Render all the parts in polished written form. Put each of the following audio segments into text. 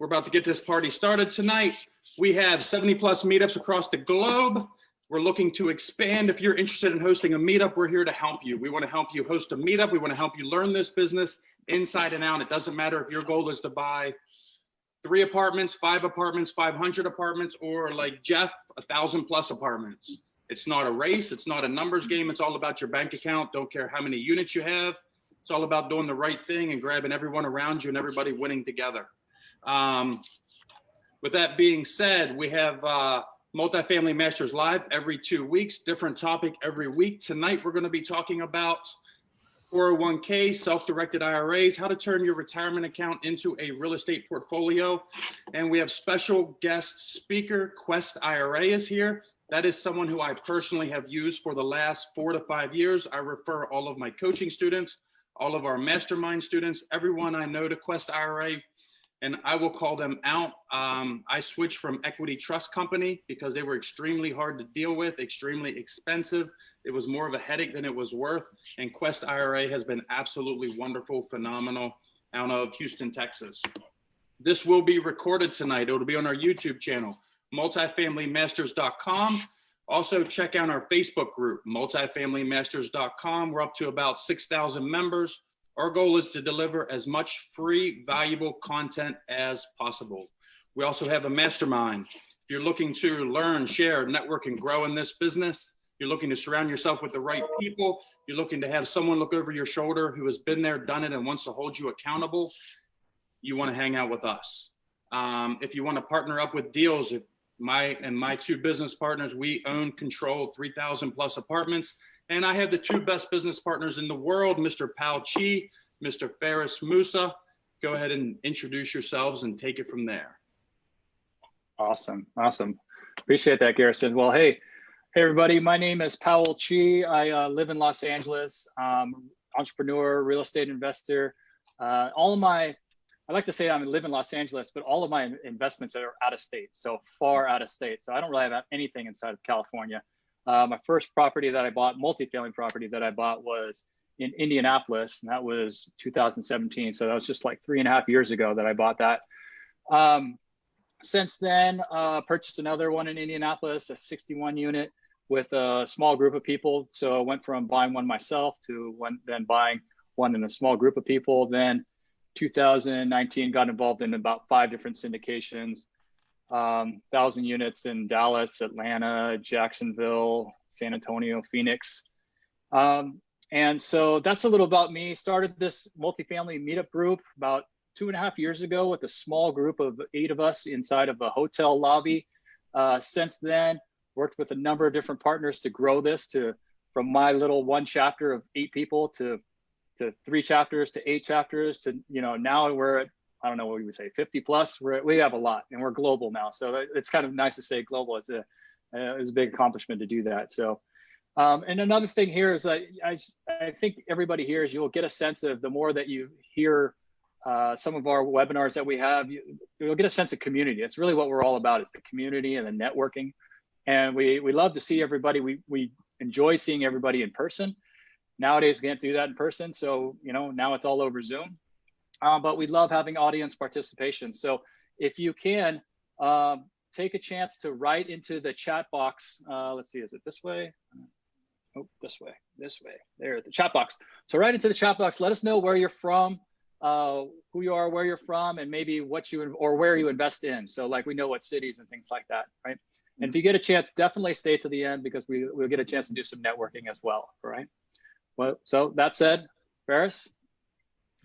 about to get this party started tonight. We have 70 plus meetups across the globe. We're looking to expand. If you're interested in hosting a meetup, we're here to help you. We want to help you host a meetup. We want to help you learn this business inside and out. It doesn't matter if your goal is to buy 3 apartments, 5 apartments, 500 apartments, or like Jeff, 1,000 plus apartments. It's not a race. It's not a numbers game. It's all about your bank account. Don't care how many units you have. It's all about doing the right thing and grabbing everyone around you and everybody winning together. With that being said, we have Multifamily Masters Live every 2 weeks, different topic every week. Tonight, we're going to be talking about 401k, self-directed IRAs, how to turn your retirement account into a real estate portfolio. And we have special guest speaker, Quest IRA is here. That is someone who I personally have used for the last 4 to 5 years. I refer all of my coaching students, all of our mastermind students, everyone I know to Quest IRA. And I will call them out. I switched from Equity Trust Company because they were extremely hard to deal with, extremely expensive. It was more of a headache than it was worth. And Quest IRA has been absolutely wonderful, phenomenal out of Houston, Texas. This will be recorded tonight. It will be on our YouTube channel, multifamilymasters.com. Also check out our Facebook group, multifamilymasters.com. We're up to about 6,000 members. Our goal is to deliver as much free, valuable content as possible. We also have a mastermind. If you're looking to learn, share, network, and grow in this business, you're looking to surround yourself with the right people, you're looking to have someone look over your shoulder who has been there, done it, and wants to hold you accountable, you want to hang out with us. If you want to partner up with deals, my 2 business partners, we own, control 3,000 plus apartments. And I have the 2 best business partners in the world, Mr. Pal Chi, Mr. Faris Musa. Go ahead and introduce yourselves and take it from there. Awesome. Appreciate that, Garrison. Well, hey everybody. My name is Powell Chi. I live in Los Angeles. Entrepreneur, real estate investor. I like to say I live in Los Angeles, but all of my investments are out of state, so far out of state. So I don't really have anything inside of California. My first property that I bought, multifamily property that I bought, was in Indianapolis, and that was 2017. So that was just like 3.5 years ago that I bought that. Since then, purchased another one in Indianapolis, a 61 unit with a small group of people. So I went from buying one myself to then buying one in a small group of people. Then 2019, got involved in about 5 different syndications. 1,000 units in Dallas, Atlanta, Jacksonville, San Antonio, Phoenix. And so that's a little about me. Started this multifamily meetup group about 2.5 years ago with a small group of 8 of us inside of a hotel lobby. Since then, worked with a number of different partners to grow this from my little 1 chapter of 8 people to 3 chapters to 8 chapters to, now we're at, I don't know what we would say, 50 plus. We have a lot, and we're global now. So it's kind of nice to say global. It's a big accomplishment to do that. So, and another thing here is that I think everybody here is you'll get a sense of, the more that you hear some of our webinars that we have, you'll get a sense of community. It's really what we're all about, is the community and the networking. And we love to see everybody. We enjoy seeing everybody in person. Nowadays, we can't do that in person. So, now it's all over Zoom. But we love having audience participation. So if you can, take a chance to write into the chat box. Let's see, is it this way? Oh, this way. There, the chat box. So write into the chat box. Let us know where you're from, who you are, where you're from, and maybe where you invest in. So like we know what cities and things like that, right? And if you get a chance, definitely stay to the end, because we'll get a chance to do some networking as well, all right? Well, so that said, Faris?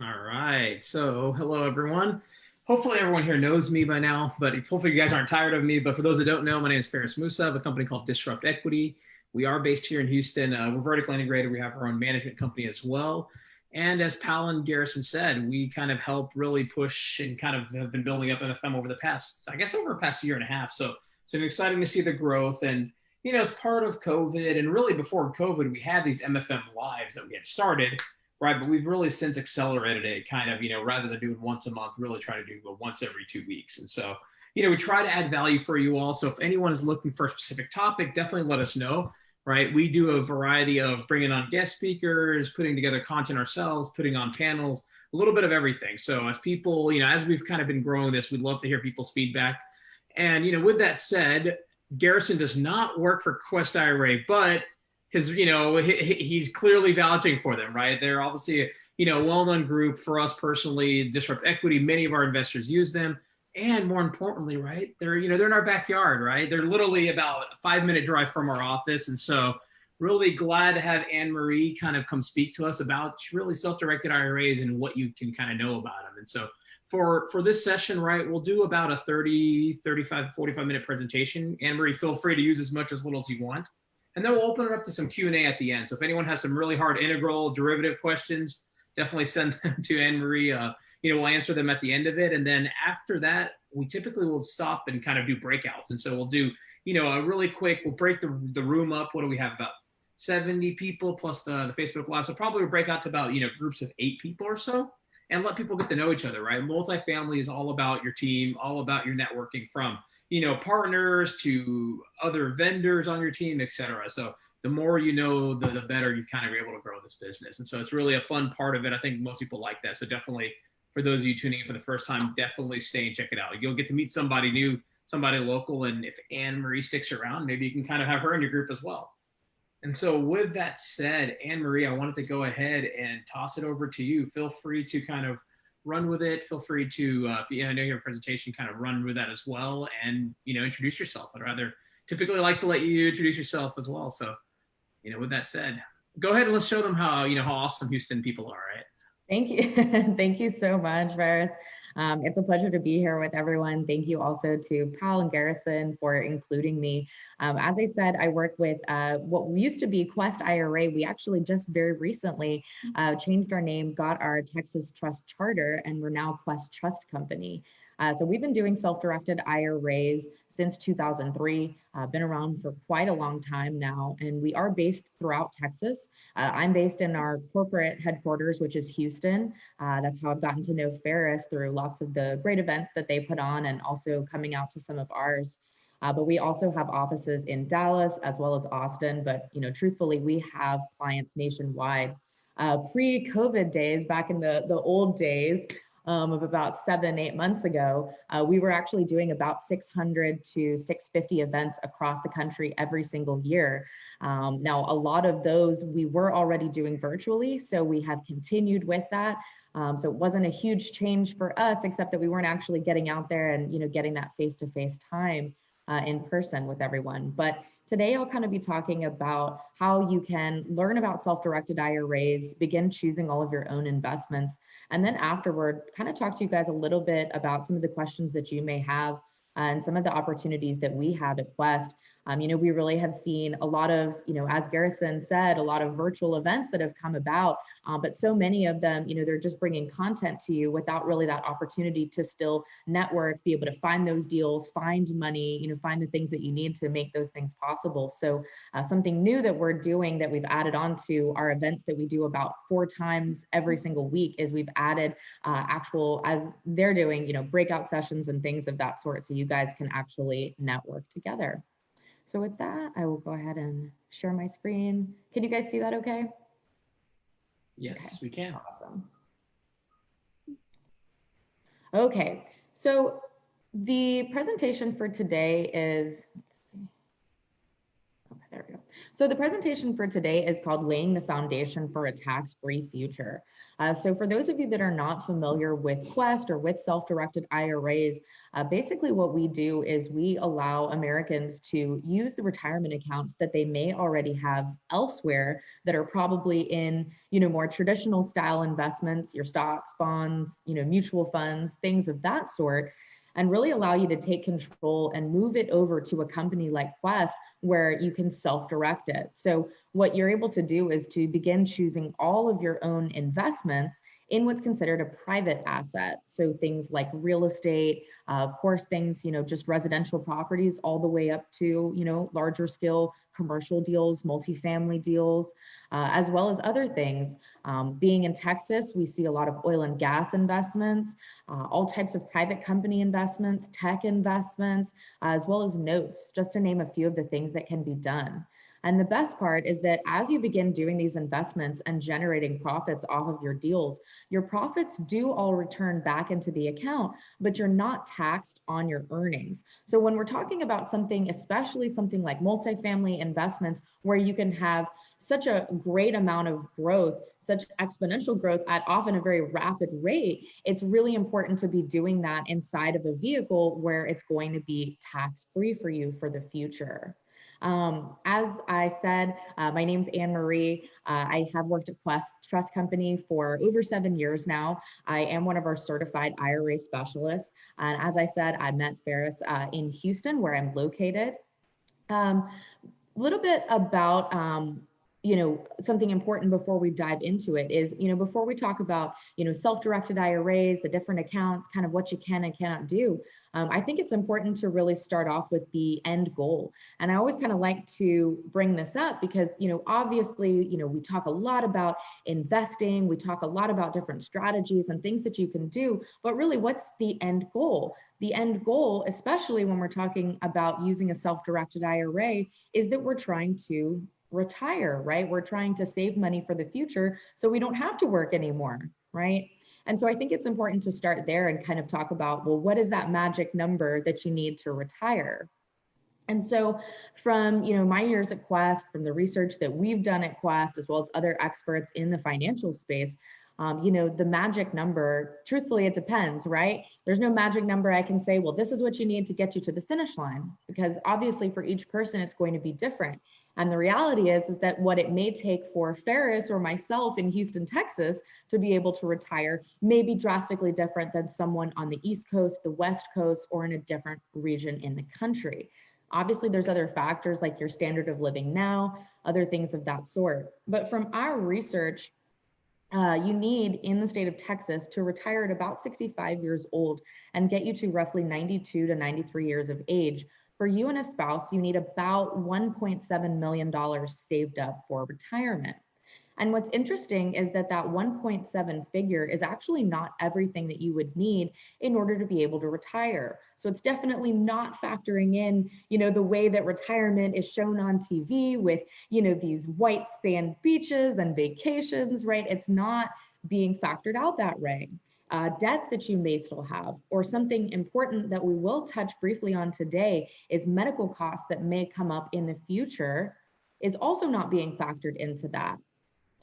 All right. So hello, everyone. Hopefully everyone here knows me by now, but hopefully you guys aren't tired of me. But for those that don't know, my name is Faris Musa of a company called Disrupt Equity. We are based here in Houston. We're vertically integrated. We have our own management company as well. And as Pal and Garrison said, we kind of help really push and kind of have been building up MFM over the past 1.5 years. So it's exciting to see the growth. And, as part of COVID, and really before COVID, we had these MFM lives that we had started. Right, but we've really since accelerated it, kind of, rather than doing once a month, really try to do once every 2 weeks. And so, we try to add value for you all. So if anyone is looking for a specific topic, definitely let us know, right? We do a variety of bringing on guest speakers, putting together content ourselves, putting on panels, a little bit of everything. So as people, as we've kind of been growing this, we'd love to hear people's feedback. And, with that said, Garrison does not work for Quest IRA, but he's clearly vouching for them, right? They're obviously, well-known group for us personally. Disrupt Equity, many of our investors use them. And more importantly, right, they're in our backyard, right? They're literally about a 5-minute drive from our office. And so really glad to have Anne-Marie kind of come speak to us about really self-directed IRAs and what you can kind of know about them. And so for this session, right, we'll do about a 30, 35, 45-minute presentation. Anne-Marie, feel free to use as much as little as you want. And then we'll open it up to some Q&A at the end. So if anyone has some really hard integral derivative questions, definitely send them to Anne-Marie. We'll answer them at the end of it. And then after that, we typically will stop and kind of do breakouts. And so we'll do, a really quick, we'll break the room up. What do we have? About 70 people plus the Facebook Live. So probably we'll break out to about, groups of 8 people or so and let people get to know each other, right? Multifamily is all about your team, all about your networking from, partners to other vendors on your team, et cetera. So the more the better you kind of are able to grow this business. And so it's really a fun part of it. I think most people like that. So definitely, for those of you tuning in for the first time, definitely stay and check it out. You'll get to meet somebody new, somebody local. And if Anne-Marie sticks around, maybe you can kind of have her in your group as well. And so with that said, Anne-Marie, I wanted to go ahead and toss it over to you. Feel free to kind of run with it. Feel free to, I know your presentation, kind of run with that as well and, introduce yourself. I'd rather typically like to let you introduce yourself as well. So, with that said, go ahead and let's show them how, how awesome Houston people are, right? Thank you. Thank you so much, Varus. It's a pleasure to be here with everyone. Thank you also to Paul and Garrison for including me. As I said, I work with what used to be Quest IRA. We actually just very recently changed our name, got our Texas Trust Charter, and we're now Quest Trust Company. So we've been doing self-directed IRAs since 2003, been around for quite a long time now, and we are based throughout Texas. I'm based in our corporate headquarters, which is Houston. That's how I've gotten to know Ferris through lots of the great events that they put on and also coming out to some of ours. But we also have offices in Dallas as well as Austin, but truthfully, we have clients nationwide. Pre-COVID days, back in the old days, of about 7-8 months ago, we were actually doing about 600 to 650 events across the country every single year. Now, a lot of those we were already doing virtually, so we have continued with that. So it wasn't a huge change for us, except that we weren't actually getting out there and getting that face-to-face time in person with everyone. But today I'll kind of be talking about how you can learn about self-directed IRAs, begin choosing all of your own investments, and then afterward, kind of talk to you guys a little bit about some of the questions that you may have and some of the opportunities that we have at Quest. We really have seen a lot of, as Garrison said, a lot of virtual events that have come about, but so many of them, they're just bringing content to you without really that opportunity to still network, be able to find those deals, find money, find the things that you need to make those things possible. So something new that we're doing that we've added on to our events that we do about 4 times every single week is we've added as they're doing, breakout sessions and things of that sort. So you guys can actually network together. So with that, I will go ahead and share my screen. Can you guys see that okay? Yes, okay. We can. Awesome. Okay, so the presentation for today is, okay, there we go. So the presentation for today is called Laying the Foundation for a Tax-Free Future. So for those of you that are not familiar with Quest or with self-directed IRAs, basically what we do is we allow Americans to use the retirement accounts that they may already have elsewhere that are probably in, more traditional style investments, your stocks, bonds, mutual funds, things of that sort, and really allow you to take control and move it over to a company like Quest where you can self-direct it. So what you're able to do is to begin choosing all of your own investments in what's considered a private asset. So things like real estate, of course, things, just residential properties all the way up to, larger scale commercial deals, multifamily deals, as well as other things. Being in Texas, we see a lot of oil and gas investments, all types of private company investments, tech investments, as well as notes, just to name a few of the things that can be done. And the best part is that as you begin doing these investments and generating profits off of your deals, your profits do all return back into the account, but you're not taxed on your earnings. So when we're talking about something, especially something like multifamily investments, where you can have such a great amount of growth, such exponential growth at often a very rapid rate, it's really important to be doing that inside of a vehicle where it's going to be tax-free for you for the future. As I said, my name's Anne Marie. I have worked at Quest Trust Company for over 7 years now. I am one of our certified IRA specialists. And as I said, I met Ferris in Houston, where I'm located. A little bit about something important before we dive into it is, before we talk about, self-directed IRAs, the different accounts, kind of what you can and cannot do. I think it's important to really start off with the end goal. And I always kind of like to bring this up because, obviously, we talk a lot about investing, we talk a lot about different strategies and things that you can do, but really what's the end goal? The end goal, especially when we're talking about using a self-directed IRA, is that we're trying to retire, right? We're trying to save money for the future so we don't have to work anymore, right? And so I think it's important to start there and kind of talk about, well, what is that magic number that you need to retire? And so from, my years at Quest, from the research that we've done at Quest, as well as other experts in the financial space, the magic number, truthfully, it depends, right? There's no magic number I can say, well, this is what you need to get you to the finish line, because obviously for each person, it's going to be different. And the reality is that what it may take for Ferris or myself in Houston, Texas, to be able to retire may be drastically different than someone on the East Coast, the West Coast, or in a different region in the country. Obviously, there's other factors like your standard of living now, other things of that sort. But from our research, you need in the state of Texas to retire at about 65 years old and get you to roughly 92 to 93 years of age. For you and a spouse, you need about $1.7 million saved up for retirement. And what's interesting is that 1.7 figure is actually not everything that you would need in order to be able to retire. So it's definitely not factoring in, the way that retirement is shown on TV with, these white sand beaches and vacations, right? It's not being factored out that way. Debts that you may still have, or something important that we will touch briefly on today is medical costs that may come up in the future is also not being factored into that.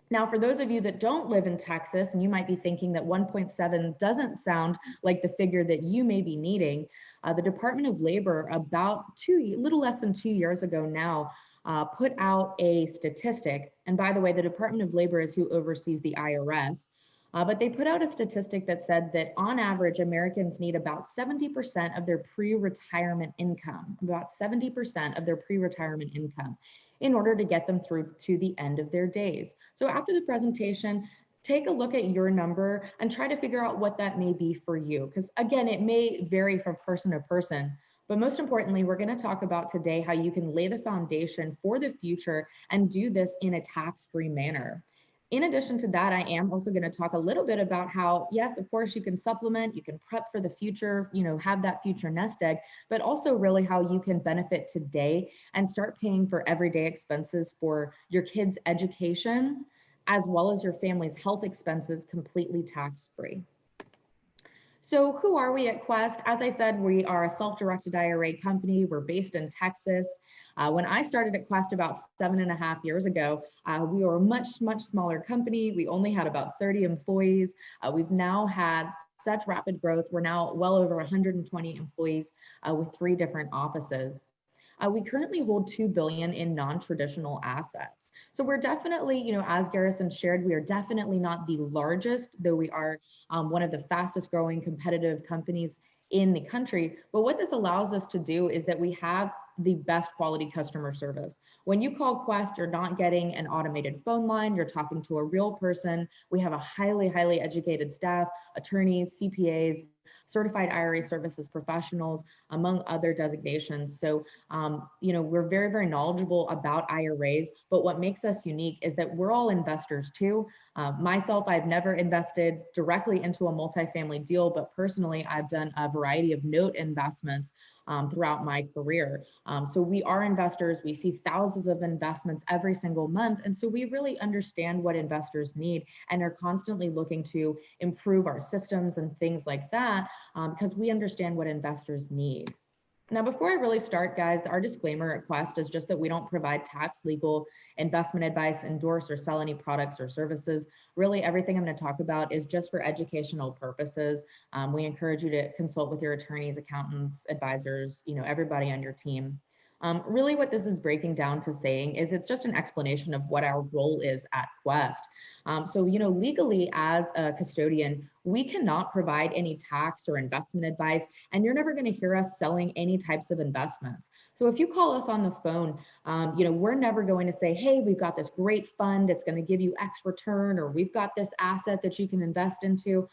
Now, for those of you that don't live in Texas, and you might be thinking that 1.7 doesn't sound like the figure that you may be needing, the Department of Labor about little less than 2 years ago now put out a statistic. And by the way, the Department of Labor is who oversees the IRS. But they put out a statistic that said that on average, Americans need about 70% of their pre-retirement income, in order to get them through to the end of their days. So after the presentation, take a look at your number and try to figure out what that may be for you. Because again, it may vary from person to person. But most importantly, we're going to talk about today how you can lay the foundation for the future and do this in a tax-free manner. In addition to that, I am also going to talk a little bit about how, yes, of course, you can supplement, you can prep for the future, have that future nest egg, but also really how you can benefit today and start paying for everyday expenses for your kids' education, as well as your family's health expenses completely tax-free. So who are we at Quest? As I said, we are a self-directed IRA company. We're based in Texas. When I started at Quest about 7.5 years ago, we were a much smaller company. We only had about 30 employees. We've now had such rapid growth. We're now well over 120 employees with 3 different offices. We currently hold $2 billion in non-traditional assets. So we're definitely, as Garrison shared, we are definitely not the largest, though we are one of the fastest growing competitive companies in the country. But what this allows us to do is that we have the best quality customer service. When you call Quest, you're not getting an automated phone line, you're talking to a real person. We have a highly educated staff, attorneys, CPAs, certified IRA services professionals, among other designations. So, we're very knowledgeable about IRAs, but what makes us unique is that we're all investors too. Myself, I've never invested directly into a multifamily deal, but personally, I've done a variety of note investments throughout my career. So we are investors. We see thousands of investments every single month. And so we really understand what investors need and are constantly looking to improve our systems and things like that, because we understand what investors need. Now, before I really start, guys, our disclaimer at Quest is just that we don't provide tax, legal, investment advice, endorse, or sell any products or services. Really, everything I'm going to talk about is just for educational purposes. We encourage you to consult with your attorneys, accountants, advisors, everybody on your team. Really what this is breaking down to saying is it's just an explanation of what our role is at Quest. So, legally as a custodian, we cannot provide any tax or investment advice, and you're never going to hear us selling any types of investments. So if you call us on the phone, we're never going to say, hey, we've got this great fund, it's going to give you X return, or we've got this asset that you can invest into.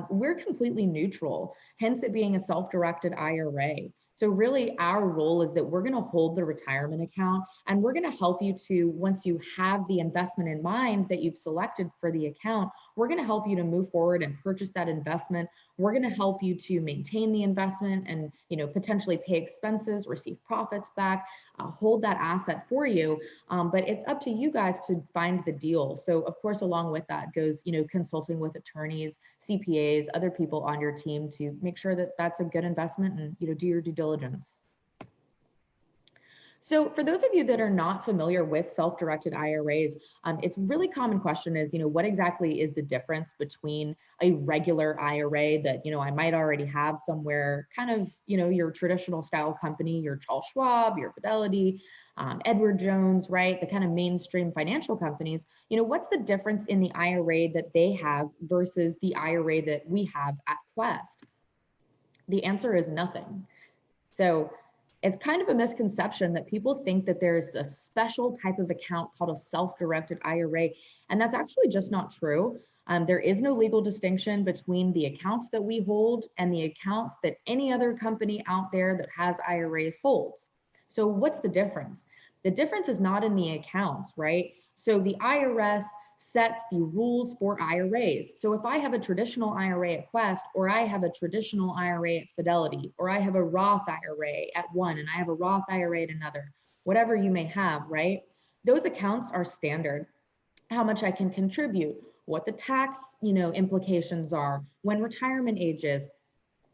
We're completely neutral, hence it being a self-directed IRA. So really our role is that we're going to hold the retirement account, and we're going to help you to, once you have the investment in mind that you've selected for the account, we're going to help you to move forward and purchase that investment. We're going to help you to maintain the investment and, potentially pay expenses, receive profits back, hold that asset for you. But it's up to you guys to find the deal. So of course, along with that goes, consulting with attorneys, CPAs, other people on your team to make sure that that's a good investment and, do your due diligence. So for those of you that are not familiar with self-directed IRAs, it's really common question is, what exactly is the difference between a regular IRA that, I might already have somewhere, kind of, your traditional style company, your Charles Schwab, your Fidelity, Edward Jones, right? The kind of mainstream financial companies, what's the difference in the IRA that they have versus the IRA that we have at Quest? The answer is nothing. So it's kind of a misconception that people think that there's a special type of account called a self-directed IRA, and that's actually just not true. There is no legal distinction between the accounts that we hold and the accounts that any other company out there that has IRAs holds. So what's the difference? The difference is not in the accounts, right? So the IRS sets the rules for IRAs. So if I have a traditional IRA at Quest, or I have a traditional IRA at Fidelity, or I have a Roth IRA at one, and I have a Roth IRA at another, whatever you may have, right? Those accounts are standard. How much I can contribute, what the tax, implications are, when retirement age is,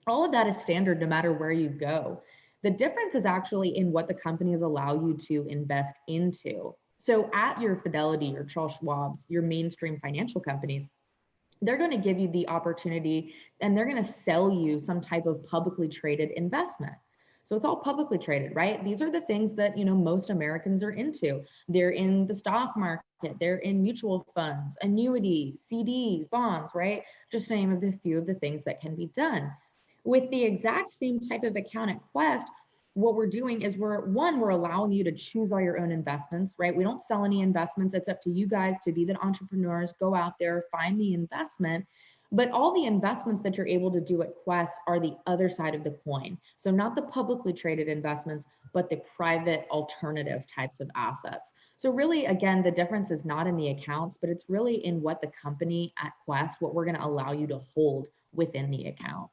all of that is standard no matter where you go. The difference is actually in what the companies allow you to invest into. So at your Fidelity, your Charles Schwab's, your mainstream financial companies, they're going to give you the opportunity and they're going to sell you some type of publicly traded investment. So it's all publicly traded, right? These are the things that, most Americans are into. They're in the stock market, they're in mutual funds, annuities, CDs, bonds, right? Just to name a few of the things that can be done. With the exact same type of account at Quest, what we're doing is we're allowing you to choose all your own investments, right? We don't sell any investments. It's up to you guys to be the entrepreneurs, go out there, find the investment. But all the investments that you're able to do at Quest are the other side of the coin. So not the publicly traded investments, but the private alternative types of assets. So really, again, the difference is not in the accounts, but it's really in what the company at Quest, what we're going to allow you to hold within the account.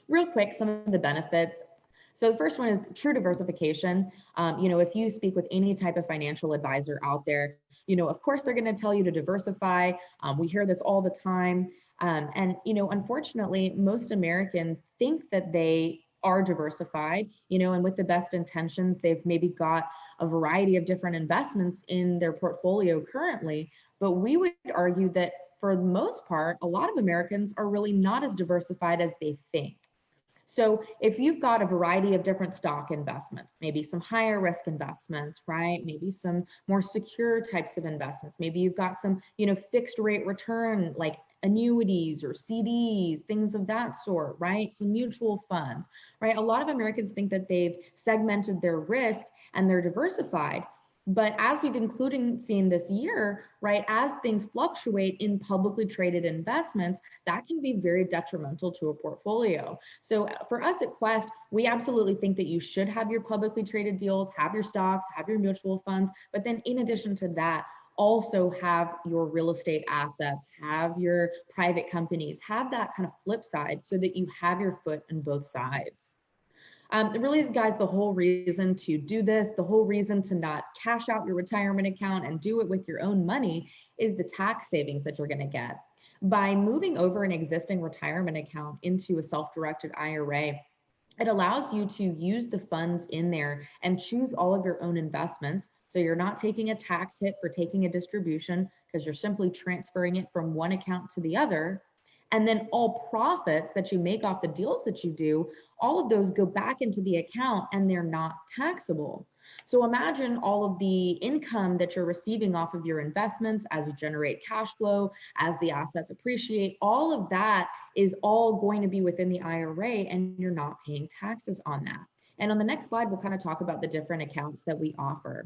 Real quick, some of the benefits. So the first one is true diversification. If you speak with any type of financial advisor out there, of course, they're going to tell you to diversify. We hear this all the time. Unfortunately, most Americans think that they are diversified, and with the best intentions, they've maybe got a variety of different investments in their portfolio currently. But we would argue that for the most part, a lot of Americans are really not as diversified as they think. So if you've got a variety of different stock investments, maybe some higher risk investments, right? Maybe some more secure types of investments. Maybe you've got some, fixed rate return like annuities or CDs, things of that sort, right? Some mutual funds, right? A lot of Americans think that they've segmented their risk and they're diversified. But as we've seen this year, right, as things fluctuate in publicly traded investments, that can be very detrimental to a portfolio. So for us at Quest, we absolutely think that you should have your publicly traded deals, have your stocks, have your mutual funds, but then in addition to that, also have your real estate assets, have your private companies, have that kind of flip side so that you have your foot on both sides. Really, guys, the whole reason to do this, the whole reason to not cash out your retirement account and do it with your own money is the tax savings that you're going to get. By moving over an existing retirement account into a self-directed IRA, it allows you to use the funds in there and choose all of your own investments. So you're not taking a tax hit for taking a distribution because you're simply transferring it from one account to the other. And then all profits that you make off the deals that you do, all of those go back into the account and they're not taxable. So imagine all of the income that you're receiving off of your investments as you generate cash flow, as the assets appreciate, all of that is all going to be within the IRA and you're not paying taxes on that. And on the next slide, we'll kind of talk about the different accounts that we offer.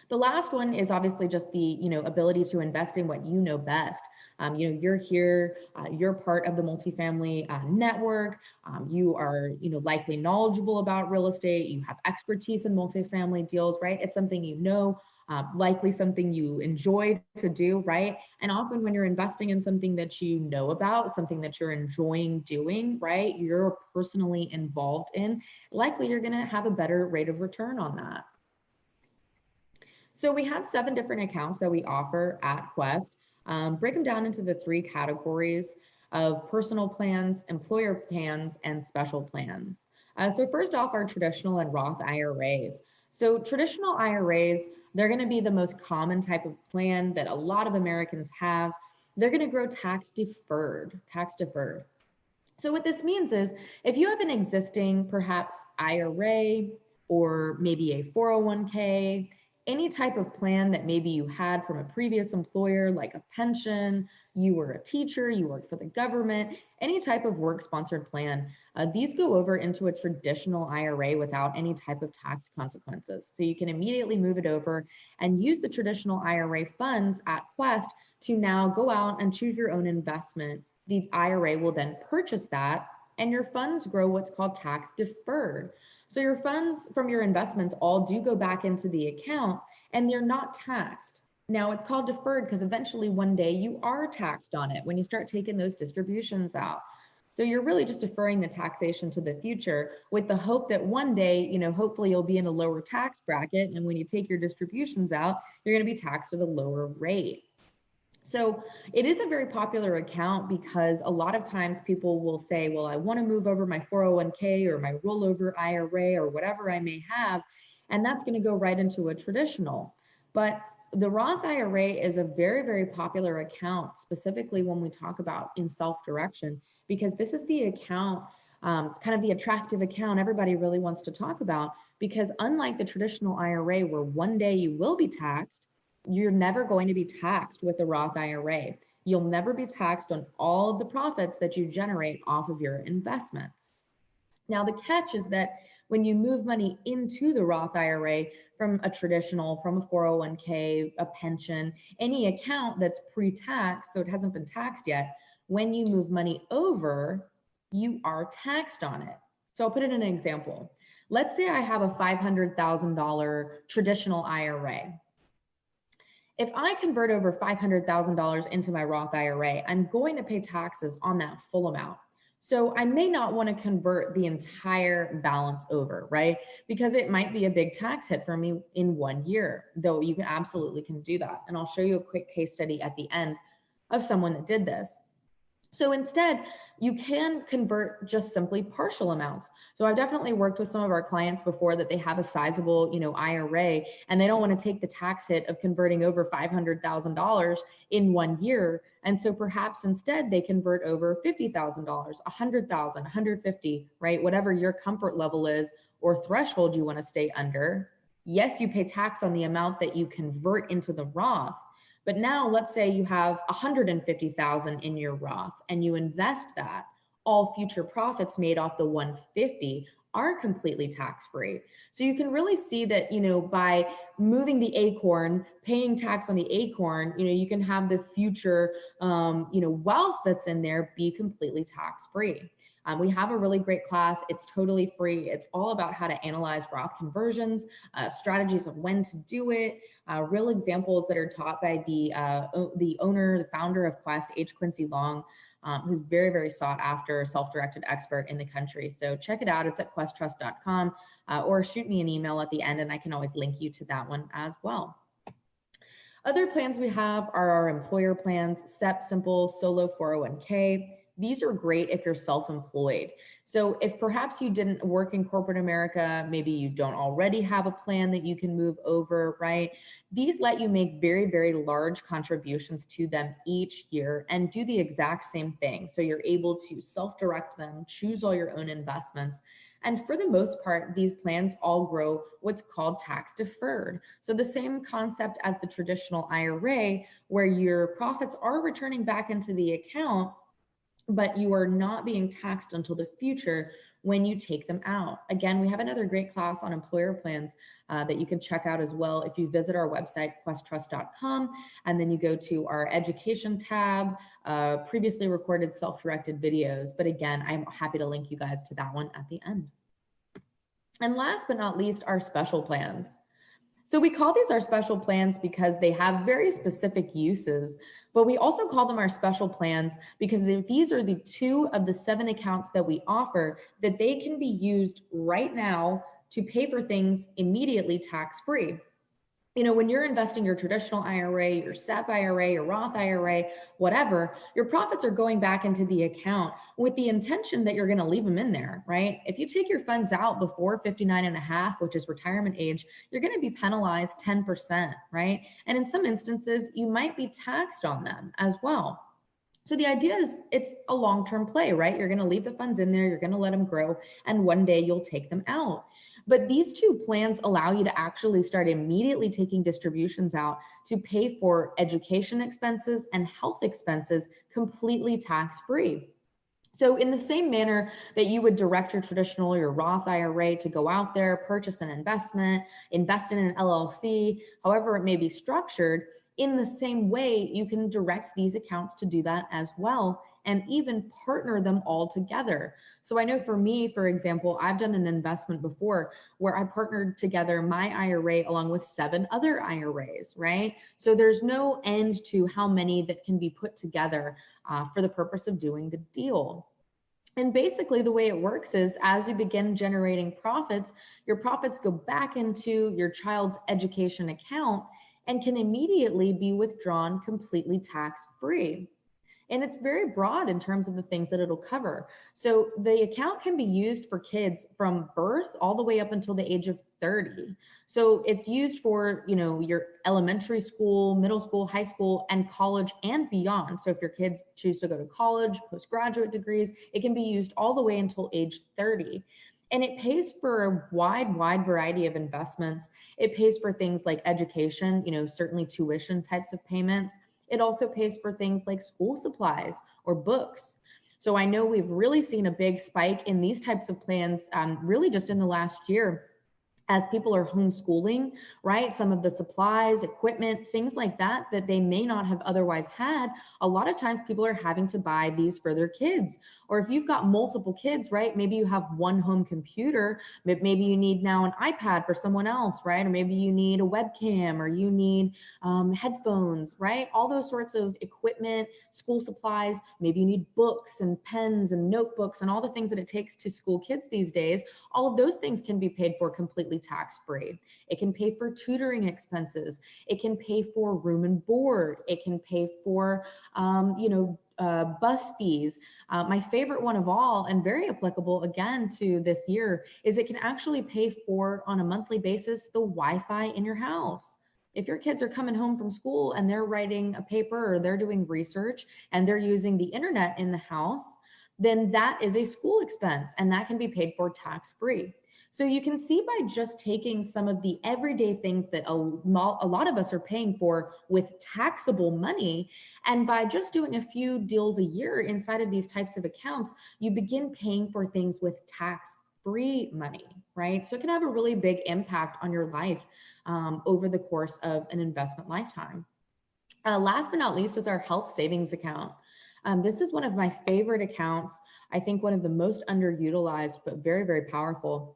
The last one is obviously just the ability to invest in what you know best. You're here, you're part of the multifamily network. You are likely knowledgeable about real estate. You have expertise in multifamily deals, right? It's something likely something you enjoy to do, right? And often when you're investing in something that you know about, something that you're enjoying doing, right? You're personally involved in, likely you're going to have a better rate of return on that. So we have 7 different accounts that we offer at Quest. Break them down into the 3 categories of personal plans, employer plans, and special plans. So first off, our traditional and Roth IRAs. So traditional IRAs, they're going to be the most common type of plan that a lot of Americans have. They're going to grow tax deferred. So what this means is if you have an existing perhaps IRA or maybe a 401k, any type of plan that maybe you had from a previous employer, like a pension, you were a teacher, you worked for the government, any type of work-sponsored plan, these go over into a traditional IRA without any type of tax consequences. So you can immediately move it over and use the traditional IRA funds at Quest to now go out and choose your own investment. The IRA will then purchase that and your funds grow what's called tax deferred. So your funds from your investments all do go back into the account and they're not taxed. Now it's called deferred because eventually one day you are taxed on it when you start taking those distributions out. So you're really just deferring the taxation to the future with the hope that one day, hopefully you'll be in a lower tax bracket. And when you take your distributions out, you're going to be taxed at a lower rate. So it is a very popular account because a lot of times people will say, well, I want to move over my 401k or my rollover IRA or whatever I may have, and that's going to go right into a traditional. But the Roth IRA is a very, very popular account, specifically when we talk about in self-direction, because this is the account, kind of the attractive account everybody really wants to talk about, because unlike the traditional IRA where one day you will be taxed, you're never going to be taxed with the Roth IRA. You'll never be taxed on all of the profits that you generate off of your investments. Now, the catch is that when you move money into the Roth IRA from a traditional, from a 401k, a pension, any account that's pre-tax, so it hasn't been taxed yet, when you move money over, you are taxed on it. So I'll put it in an example. Let's say I have a $500,000 traditional IRA. If I convert over $500,000 into my Roth IRA, I'm going to pay taxes on that full amount. So I may not want to convert the entire balance over, right? Because it might be a big tax hit for me in 1 year, though you can absolutely do that. And I'll show you a quick case study at the end of someone that did this. So instead, you can convert just simply partial amounts. So I've definitely worked with some of our clients before that they have a sizable, IRA, and they don't want to take the tax hit of converting over $500,000 in 1 year. And so perhaps instead they convert over $50,000, $100,000, $150,000, right? Whatever your comfort level is or threshold you want to stay under. Yes, you pay tax on the amount that you convert into the Roth. But now let's say you have $150,000 in your Roth and you invest that. All future profits made off the $150,000 are completely tax-free. So you can really see that, by moving the acorn, paying tax on the acorn, you can have the future, wealth that's in there be completely tax-free. We have a really great class. It's totally free. It's all about how to analyze Roth conversions, strategies of when to do it, real examples that are taught by the owner, the founder of Quest, H. Quincy Long. who's very, very sought after self-directed expert in the country. So check it out. It's at questtrust.com, or shoot me an email at the end and I can always link you to that one as well. Other plans we have are our employer plans, SEP, Simple, Solo 401k. These are great if you're self-employed. So if perhaps you didn't work in corporate America, maybe you don't already have a plan that you can move over, right? These let you make very, very large contributions to them each year and do the exact same thing. So you're able to self-direct them, choose all your own investments. And for the most part, these plans all grow what's called tax deferred. So the same concept as the traditional IRA, where your profits are returning back into the account, but you are not being taxed until the future when you take them out. Again, we have another great class on employer plans that you can check out as well if you visit our website, questtrust.com, and then you go to our education tab, previously recorded self-directed videos. But again, I'm happy to link you guys to that one at the end. And last but not least, our special plans. So we call these our special plans because they have very specific uses, but we also call them our special plans because these are the 2 of the 7 accounts that we offer that they can be used right now to pay for things immediately tax-free. You know, when you're investing your traditional IRA, your SEP IRA, your Roth IRA, whatever, your profits are going back into the account with the intention that you're going to leave them in there, right? If you take your funds out before 59 and a half, which is retirement age, you're going to be penalized 10%, right? And in some instances, you might be taxed on them as well. So the idea is it's a long-term play, right? You're going to leave the funds in there, you're going to let them grow, and one day you'll take them out. But these 2 plans allow you to actually start immediately taking distributions out to pay for education expenses and health expenses completely tax-free. So in the same manner that you would direct your traditional or your Roth IRA to go out there, purchase an investment, invest in an LLC, however it may be structured, in the same way, you can direct these accounts to do that as well, and even partner them all together. So I know for me, for example, I've done an investment before where I partnered together my IRA along with 7 other IRAs, right? So there's no end to how many that can be put together for the purpose of doing the deal. And basically the way it works is as you begin generating profits, your profits go back into your child's education account and can immediately be withdrawn completely tax-free. And it's very broad in terms of the things that it'll cover. So the account can be used for kids from birth all the way up until the age of 30. So it's used for, you know, your elementary school, middle school, high school, and college and beyond. So if your kids choose to go to college, postgraduate degrees, it can be used all the way until age 30. And it pays for a wide variety of investments. It pays for things like education, you know, certainly tuition types of payments. It also pays for things like school supplies or books. So I know we've really seen a big spike in these types of plans really just in the last year as people are homeschooling, right? Some of the supplies, equipment, things like that, that they may not have otherwise had. A lot of times people are having to buy these for their kids. Or if you've got multiple kids, right? Maybe you have one home computer, maybe you need now an iPad for someone else, right? Or maybe you need a webcam or you need headphones, right? All those sorts of equipment, school supplies, maybe you need books and pens and notebooks and all the things that it takes to school kids these days. All of those things can be paid for completely tax-free. It can pay for tutoring expenses. It can pay for room and board. It can pay for, bus fees. My favorite one of all, and very applicable again to this year, is it can actually pay for, on a monthly basis, the Wi-Fi in your house. If your kids are coming home from school and they're writing a paper or they're doing research and they're using the internet in the house, then that is a school expense and that can be paid for tax-free. So you can see by just taking some of the everyday things that a lot of us are paying for with taxable money, and by just doing a few deals a year inside of these types of accounts, you begin paying for things with tax-free money, right? So it can have a really big impact on your life over the course of an investment lifetime. Last but not least is our health savings account. This is one of my favorite accounts. I think one of the most underutilized, but very, very powerful.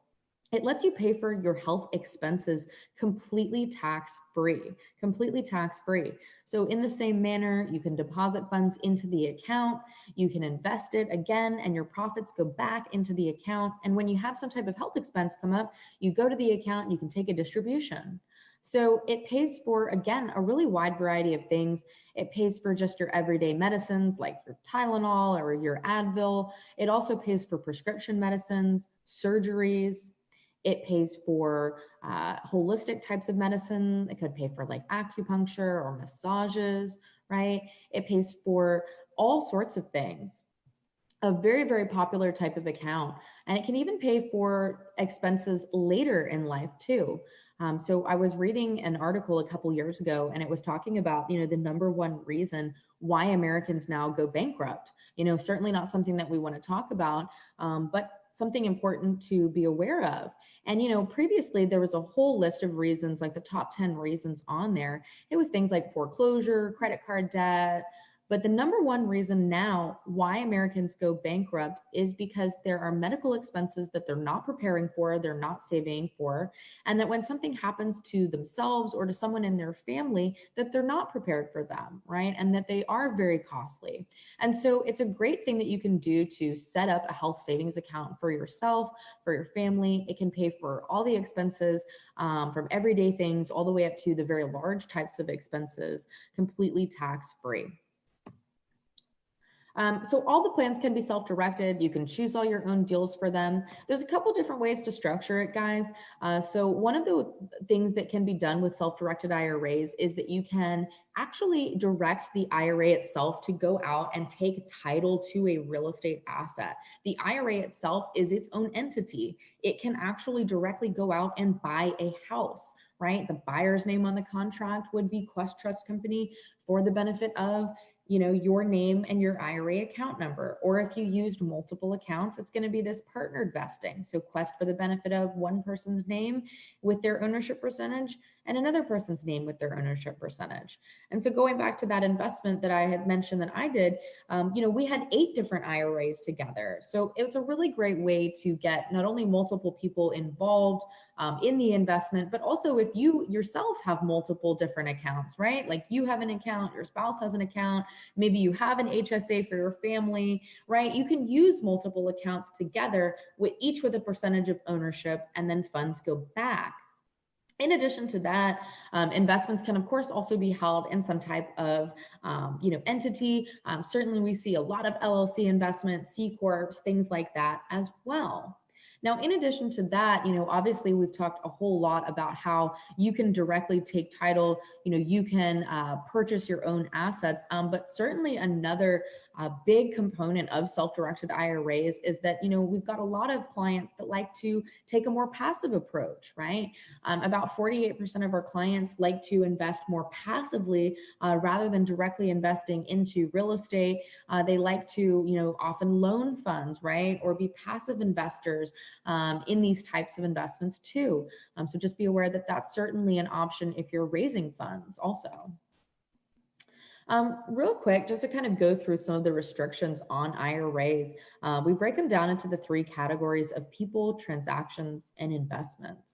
It lets you pay for your health expenses completely tax-free, completely tax-free. So in the same manner, you can deposit funds into the account, you can invest it again, and your profits go back into the account. And when you have some type of health expense come up, you go to the account and you can take a distribution. So it pays for, again, a really wide variety of things. It pays for just your everyday medicines like your Tylenol or your Advil. It also pays for prescription medicines, surgeries. It pays for holistic types of medicine. It could pay for like acupuncture or massages, right? It pays for all sorts of things. A very, very popular type of account. And it can even pay for expenses later in life too. So I was reading an article a couple years ago, and it was talking about, the number one reason why Americans now go bankrupt. Certainly not something that we want to talk about, but something important to be aware of. And, previously there was a whole list of reasons, like the top 10 reasons on there. It was things like foreclosure, credit card debt. But the number one reason now why Americans go bankrupt is because there are medical expenses that they're not preparing for, they're not saving for, and that when something happens to themselves or to someone in their family, that they're not prepared for them, right? And that they are very costly. And so it's a great thing that you can do to set up a health savings account for yourself, for your family. It can pay for all the expenses from everyday things all the way up to the very large types of expenses, completely tax-free. So all the plans can be self-directed. You can choose all your own deals for them. There's a couple different ways to structure it, guys. So one of the things that can be done with self-directed IRAs is that you can actually direct the IRA itself to go out and take title to a real estate asset. The IRA itself is its own entity. It can actually directly go out and buy a house, right? The buyer's name on the contract would be Quest Trust Company for the benefit of your name and your IRA account number. Or if you used multiple accounts, it's going to be this partnered vesting. So Quest for the benefit of one person's name with their ownership percentage and another person's name with their ownership percentage. And so going back to that investment that I had mentioned that I did, we had 8 different IRAs together. So it was a really great way to get not only multiple people involved in the investment, but also if you yourself have multiple different accounts, right? Like you have an account, your spouse has an account, maybe you have an HSA for your family, right? You can use multiple accounts together with each with a percentage of ownership, and then funds go back. In addition to that, investments can, of course, also be held in some type of, entity. Certainly, we see a lot of LLC investments, C Corps, things like that as well. Now, in addition to that, obviously we've talked a whole lot about how you can directly take title, you can purchase your own assets, but certainly another big component of self-directed IRAs is that, we've got a lot of clients that like to take a more passive approach, right? About 48% of our clients like to invest more passively rather than directly investing into real estate. They like to, often loan funds, right? Or be passive investors in these types of investments too. So just be aware that that's certainly an option if you're raising funds also. Real quick, just to kind of go through some of the restrictions on IRAs, we break them down into the 3 categories of people, transactions, and investments.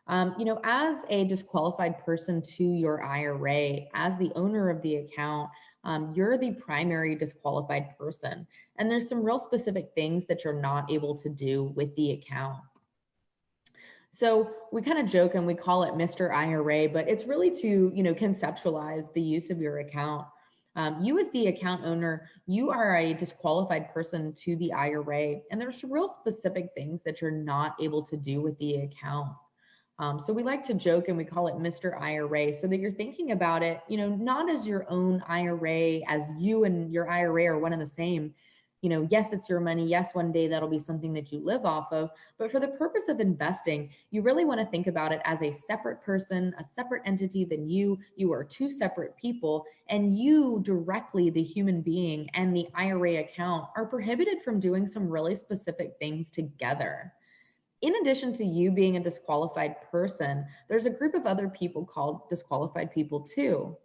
As a disqualified person to your IRA, as the owner of the account, you're the primary disqualified person. And there's some real specific things that you're not able to do with the account. So we kind of joke and we call it Mr. IRA, but it's really to, conceptualize the use of your account. You as the account owner, you are a disqualified person to the IRA, and there's some real specific things that you're not able to do with the account. So we like to joke and we call it Mr. IRA so that you're thinking about it, not as your own IRA, as you and your IRA are one and the same. Yes, it's your money. Yes, one day that'll be something that you live off of. But for the purpose of investing, you really want to think about it as a separate person, a separate entity than you. You are 2 separate people, and you directly, the human being and the IRA account, are prohibited from doing some really specific things together. In addition to you being a disqualified person, there's a group of other people called disqualified people too.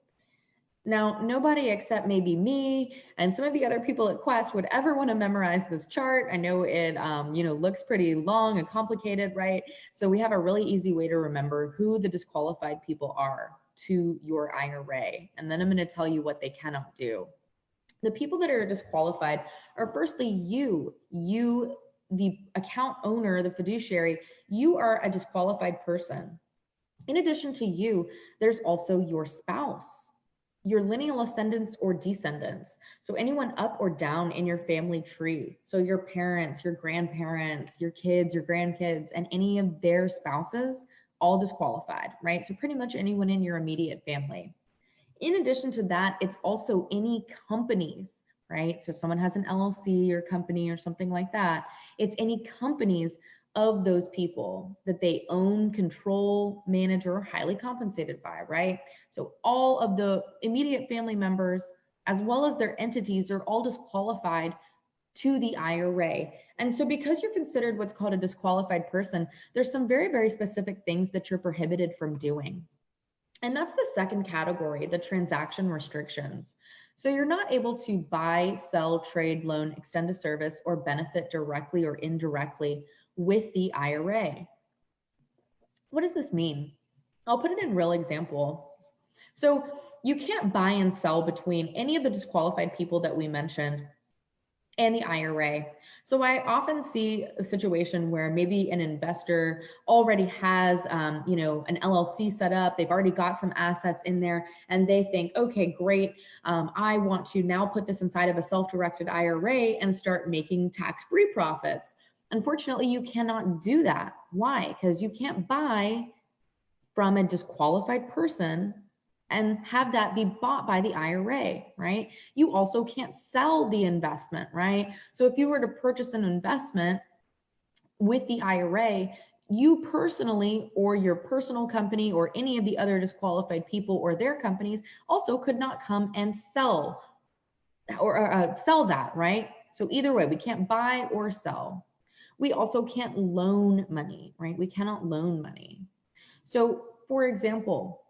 Now, nobody except maybe me and some of the other people at Quest would ever want to memorize this chart. I know it, looks pretty long and complicated, right? So we have a really easy way to remember who the disqualified people are to your IRA. And then I'm going to tell you what they cannot do. The people that are disqualified are firstly you, the account owner, the fiduciary, you are a disqualified person. In addition to you, there's also your spouse, your lineal ascendants or descendants. So anyone up or down in your family tree. So your parents, your grandparents, your kids, your grandkids, and any of their spouses, all disqualified, right? So pretty much anyone in your immediate family. In addition to that, it's also any companies, right? So if someone has an LLC or company or something like that, it's any companies of those people that they own, control, manage, or are highly compensated by, right? So all of the immediate family members, as well as their entities, are all disqualified to the IRA. And so because you're considered what's called a disqualified person, there's some very, very specific things that you're prohibited from doing. And that's the second category, the transaction restrictions. So you're not able to buy, sell, trade, loan, extend a service, or benefit directly or indirectly with the IRA. What does this mean? I'll put it in real example. So you can't buy and sell between any of the disqualified people that we mentioned and the IRA. So I often see a situation where maybe an investor already has, an LLC set up. They've already got some assets in there, and they think, okay, great. I want to now put this inside of a self-directed IRA and start making tax-free profits. Unfortunately, you cannot do that. Why? Because you can't buy from a disqualified person and have that be bought by the IRA, right? You also can't sell the investment, right? So if you were to purchase an investment with the IRA, you personally or your personal company or any of the other disqualified people or their companies also could not come and sell or sell that, right? So either way, we can't buy or sell. We also can't loan money, right? We cannot loan money. So for example,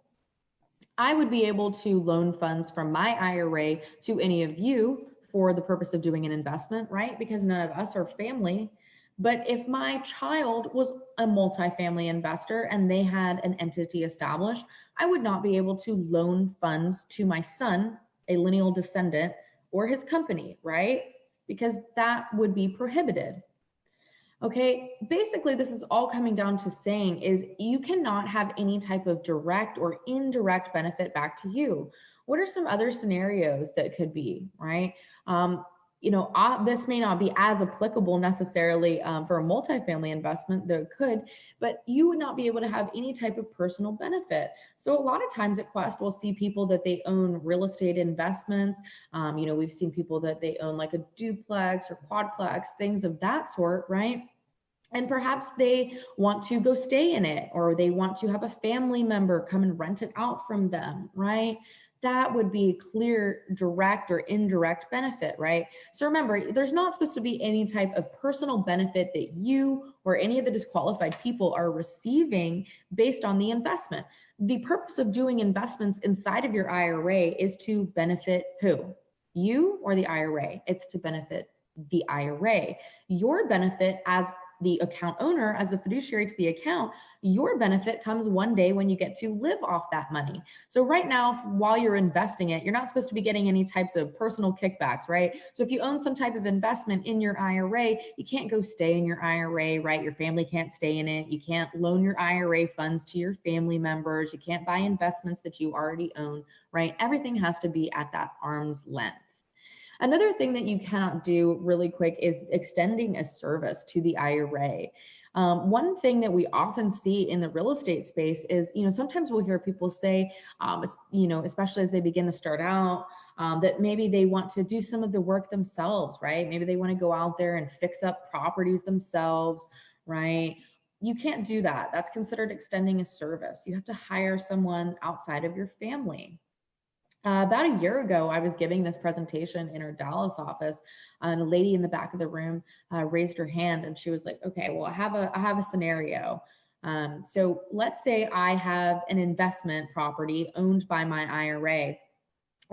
I would be able to loan funds from my IRA to any of you for the purpose of doing an investment, right? Because none of us are family. But if my child was a multifamily investor and they had an entity established, I would not be able to loan funds to my son, a lineal descendant, or his company, right? Because that would be prohibited. Okay, basically this is all coming down to saying is you cannot have any type of direct or indirect benefit back to you. What are some other scenarios that could be, right? This may not be as applicable necessarily for a multifamily investment, though it could, but you would not be able to have any type of personal benefit. So a lot of times at Quest, we'll see people that they own real estate investments. We've seen people that they own like a duplex or quadplex, things of that sort, right? And perhaps they want to go stay in it, or they want to have a family member come and rent it out from them, right? That would be clear, direct or indirect benefit, right? So remember, there's not supposed to be any type of personal benefit that you or any of the disqualified people are receiving based on the investment. The purpose of doing investments inside of your IRA is to benefit who? You or the IRA? It's to benefit the IRA. Your benefit as the account owner, as the fiduciary to the account, your benefit comes one day when you get to live off that money. So right now, while you're investing it, you're not supposed to be getting any types of personal kickbacks, right? So if you own some type of investment in your IRA, you can't go stay in your IRA, right? Your family can't stay in it. You can't loan your IRA funds to your family members. You can't buy investments that you already own, right? Everything has to be at that arm's length. Another thing that you cannot do really quick is extending a service to the IRA. One thing that we often see in the real estate space is, sometimes we'll hear people say, especially as they begin to start out, that maybe they want to do some of the work themselves, right? Maybe they want to go out there and fix up properties themselves, right? You can't do that. That's considered extending a service. You have to hire someone outside of your family. About a year ago, I was giving this presentation in our Dallas office, and a lady in the back of the room raised her hand, and she was like, "Okay, well, I have a scenario. So let's say I have an investment property owned by my IRA,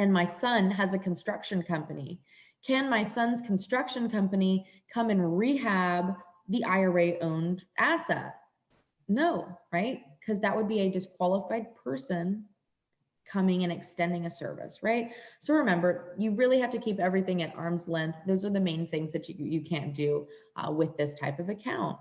and my son has a construction company. Can my son's construction company come and rehab the IRA owned asset? No, right? Because that would be a disqualified person coming and extending a service, right? So remember, you really have to keep everything at arm's length. Those are the main things that you can't do with this type of account.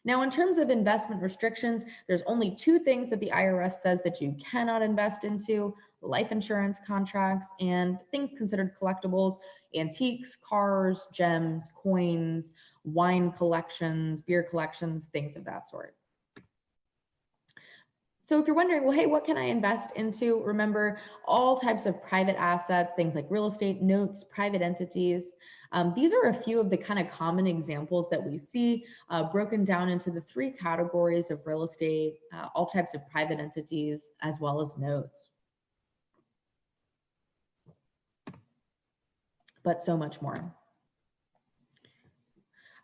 Now, in terms of investment restrictions, there's only 2 things that the IRS says that you cannot invest into: life insurance contracts and things considered collectibles, antiques, cars, gems, coins, wine collections, beer collections, things of that sort. So if you're wondering, well, hey, what can I invest into? Remember, all types of private assets, things like real estate, notes, private entities. These are a few of the kind of common examples that we see broken down into the 3 categories of real estate, all types of private entities, as well as notes. But so much more.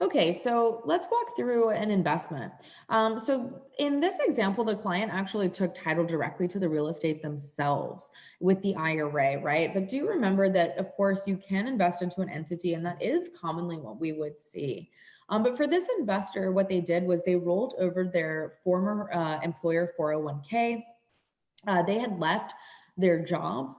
Okay, so let's walk through an investment. So in this example, the client actually took title directly to the real estate themselves with the IRA, right? But do remember that, of course, you can invest into an entity, and that is commonly what we would see. But for this investor, what they did was they rolled over their former employer 401k. They had left their job.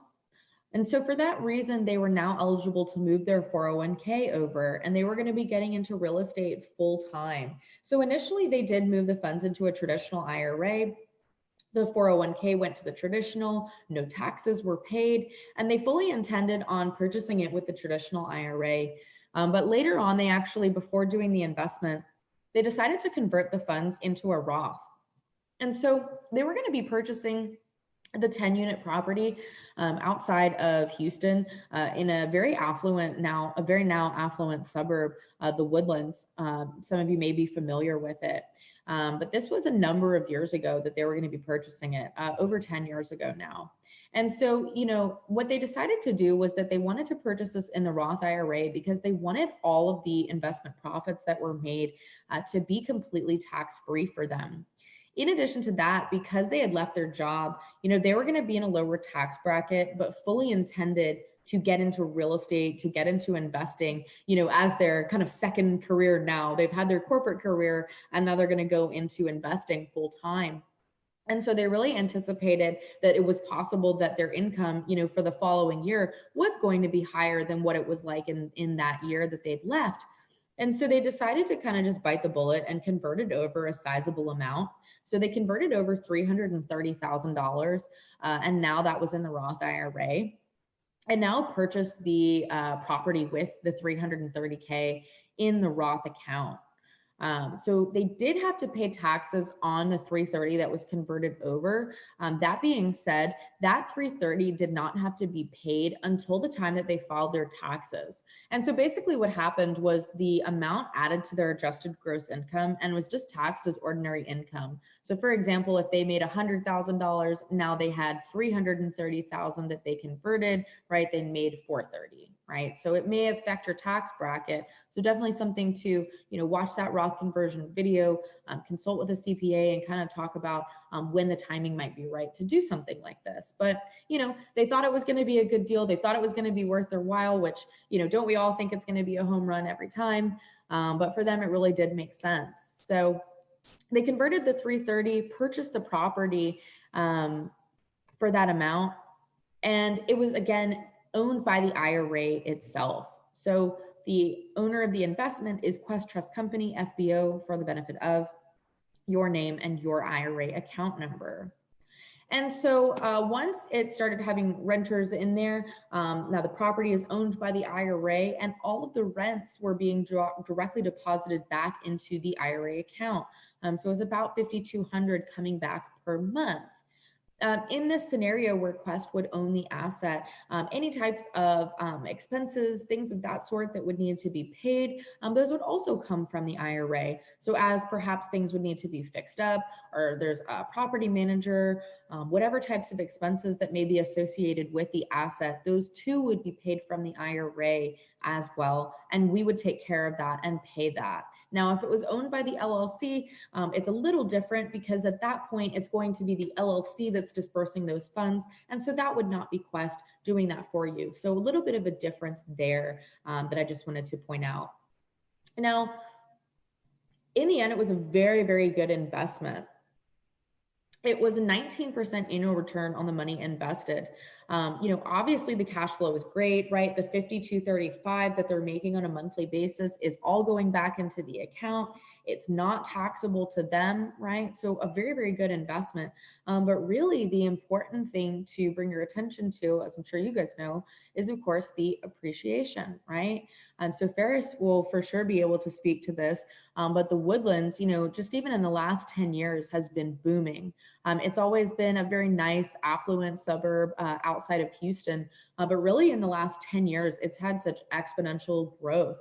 And so for that reason, they were now eligible to move their 401k over, and they were going to be getting into real estate full time. So initially they did move the funds into a traditional IRA. The 401k went to the traditional, no taxes were paid, and they fully intended on purchasing it with the traditional IRA. But later on, they actually, before doing the investment, they decided to convert the funds into a Roth. And so they were going to be purchasing the 10-unit property outside of Houston in a very affluent affluent suburb, the Woodlands. Some of you may be familiar with it. But this was a number of years ago that they were going to be purchasing it, over 10 years ago now. And so, what they decided to do was that they wanted to purchase this in the Roth IRA because they wanted all of the investment profits that were made to be completely tax-free for them. In addition to that, because they had left their job, they were going to be in a lower tax bracket, but fully intended to get into real estate, to get into investing, as their kind of second career now. They've had their corporate career, and now they're going to go into investing full time. And so they really anticipated that it was possible that their income, for the following year was going to be higher than what it was like in that year that they'd left. And so they decided to kind of just bite the bullet and convert it over a sizable amount. So they converted over $330,000, and now that was in the Roth IRA, and now purchased the property with the $330K in the Roth account. So they did have to pay taxes on the $330 that was converted over. That being said, that $330 did not have to be paid until the time that they filed their taxes. And so basically what happened was the amount added to their adjusted gross income and was just taxed as ordinary income. So for example, if they made $100,000, now they had $330,000 that they converted, right? They made $430,000, right? So it may affect your tax bracket. So definitely something to, watch that Roth conversion video, consult with a CPA, and kind of talk about when the timing might be right to do something like this. But, they thought it was going to be a good deal. They thought it was going to be worth their while, which, don't we all think it's going to be a home run every time? But for them, it really did make sense. So they converted the $330,000, purchased the property for that amount. And it was, again, owned by the IRA itself. So the owner of the investment is Quest Trust Company, FBO, for the benefit of your name and your IRA account number. And so once it started having renters in there, now the property is owned by the IRA, and all of the rents were being directly deposited back into the IRA account. So it was about $5,200 coming back per month. In this scenario where Quest would own the asset, any types of expenses, things of that sort that would need to be paid, those would also come from the IRA. So as perhaps things would need to be fixed up, or there's a property manager, whatever types of expenses that may be associated with the asset, those too would be paid from the IRA as well. And we would take care of that and pay that. Now, if it was owned by the LLC, it's a little different because at that point, it's going to be the LLC that's dispersing those funds. And so that would not be Quest doing that for you. So a little bit of a difference there that I just wanted to point out. Now, in the end, it was a very, very good investment. It was a 19% annual return on the money invested. Obviously the cash flow is great, right? The 5235 that they're making on a monthly basis is all going back into the account. It's not taxable to them, right? So a very, very good investment. But really the important thing to bring your attention to, as I'm sure you guys know, is of course the appreciation, right? So Ferris will for sure be able to speak to this, but the Woodlands, just even in the last 10 years has been booming. It's always been a very nice, affluent suburb outside of Houston, but really in the last 10 years, it's had such exponential growth.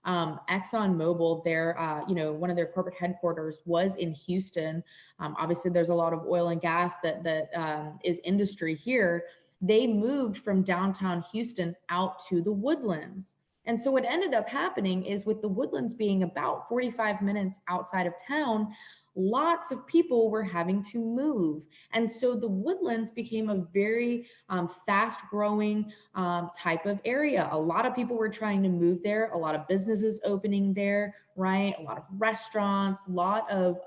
ExxonMobil, one of their corporate headquarters was in Houston. Obviously, there's a lot of oil and gas that is industry here. They moved from downtown Houston out to the Woodlands. And so what ended up happening is with the Woodlands being about 45 minutes outside of town, lots of people were having to move. And so the Woodlands became a very fast growing type of area. A lot of people were trying to move there, a lot of businesses opening there, right? A lot of restaurants, a lot of,